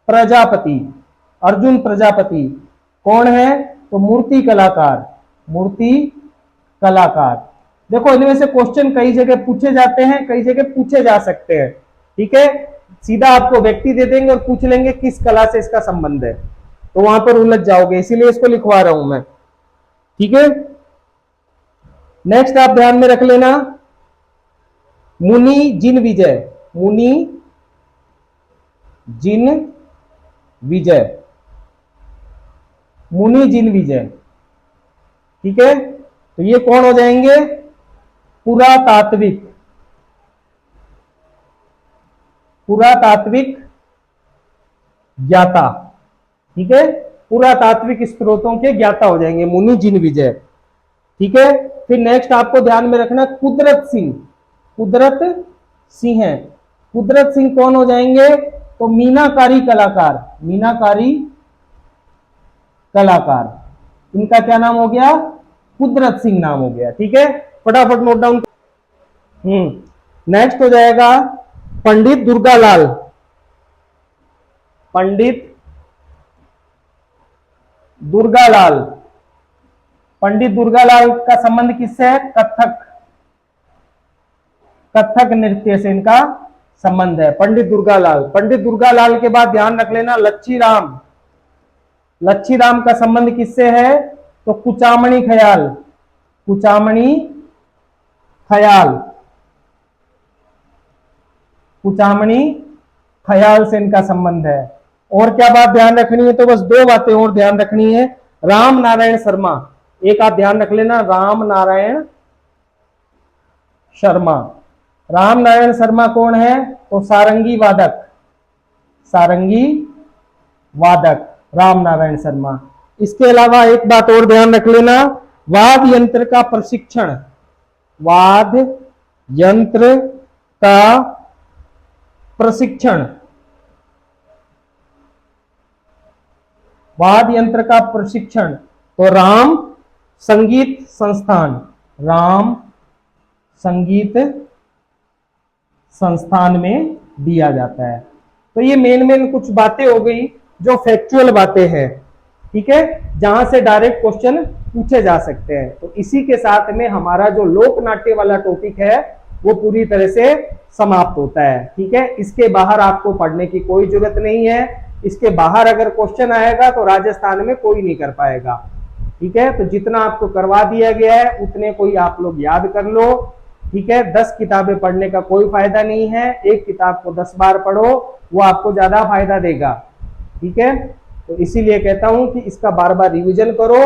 प्रजापति, अर्जुन प्रजापति कौन है? तो मूर्ति कलाकार, मूर्ति कलाकार। देखो इनमें से क्वेश्चन कई जगह पूछे जाते हैं, कई जगह पूछे जा सकते हैं। ठीक है, सीधा आपको व्यक्ति दे देंगे और पूछ लेंगे किस कला से इसका संबंध है, तो वहां पर उलझ जाओगे, इसीलिए इसको लिखवा रहा हूं मैं। ठीक है, नेक्स्ट आप ध्यान में रख लेना, मुनि जिन विजय, मुनि जिन विजय, मुनि जिन विजय। ठीक है, तो ये कौन हो जाएंगे? पुरातात्विक, पुरातात्विक ज्ञाता। ठीक है, पुरातात्विक स्रोतों के ज्ञाता हो जाएंगे मुनि जिन विजय। ठीक है, फिर नेक्स्ट आपको ध्यान में रखना, कुदरत सिंह, कुदरत सिंह है। कुदरत सिंह कौन हो जाएंगे? तो मीनाकारी कलाकार, मीनाकारी कलाकार, इनका क्या नाम हो गया? कुदरत सिंह नाम हो गया। ठीक है, फटाफट नोट डाउन। नेक्स्ट हो जाएगा पंडित दुर्गालाल, पंडित दुर्गालाल। पंडित दुर्गालाल का संबंध किससे है? कथक, कथक नृत्य से इनका संबंध है, पंडित दुर्गालाल। पंडित दुर्गालाल के बाद ध्यान रख लेना, लच्छी राम, लच्छी राम का संबंध किससे है? तो कुचामणी ख्याल, कुचामणी ख्याल, कुचामणी ख्याल से इनका संबंध है। और क्या बात ध्यान रखनी है? तो बस दो बातें और ध्यान रखनी है, राम नारायण शर्मा, एक आप ध्यान रख लेना, राम नारायण शर्मा। राम नारायण शर्मा कौन है? तो सारंगी वादक, सारंगी वादक राम नारायण शर्मा। इसके अलावा एक बात और ध्यान रख लेना, वाद्य यंत्र का प्रशिक्षण, वाद्य यंत्र का प्रशिक्षण, वाद्य यंत्र का प्रशिक्षण तो राम संगीत संस्थान, राम संगीत संस्थान में दिया जाता है। तो ये मेन कुछ बातें हो गई जो फैक्चुअल बातें हैं। ठीक है, जहां से डायरेक्ट क्वेश्चन पूछे जा सकते हैं। तो इसी के साथ में हमारा जो लोक नाट्य वाला टॉपिक है वो पूरी तरह से समाप्त होता है। ठीक है, इसके बाहर आपको पढ़ने की कोई जरूरत नहीं है। इसके बाहर अगर क्वेश्चन आएगा तो राजस्थान में कोई नहीं कर पाएगा। ठीक है, तो जितना आपको करवा दिया गया है उतने कोई आप लोग याद कर लो। ठीक है, 10 किताबें पढ़ने का कोई फायदा नहीं है, एक किताब को 10 बार पढ़ो, वो आपको ज्यादा फायदा देगा। ठीक है, तो इसीलिए कहता हूं कि इसका बार बार रिवीजन करो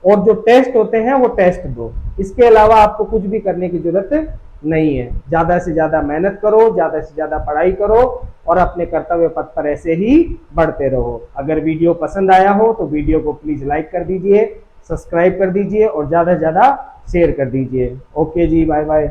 और जो टेस्ट होते हैं वो टेस्ट दो। इसके अलावा आपको कुछ भी करने की जरूरत नहीं है। ज्यादा से ज्यादा मेहनत करो, ज्यादा से ज्यादा पढ़ाई करो और अपने कर्तव्य पथ पर ऐसे ही बढ़ते रहो। अगर वीडियो पसंद आया हो तो वीडियो को प्लीज लाइक कर दीजिए, सब्सक्राइब कर दीजिए और ज्यादा से ज्यादा शेयर कर दीजिए। ओके जी, बाय बाय।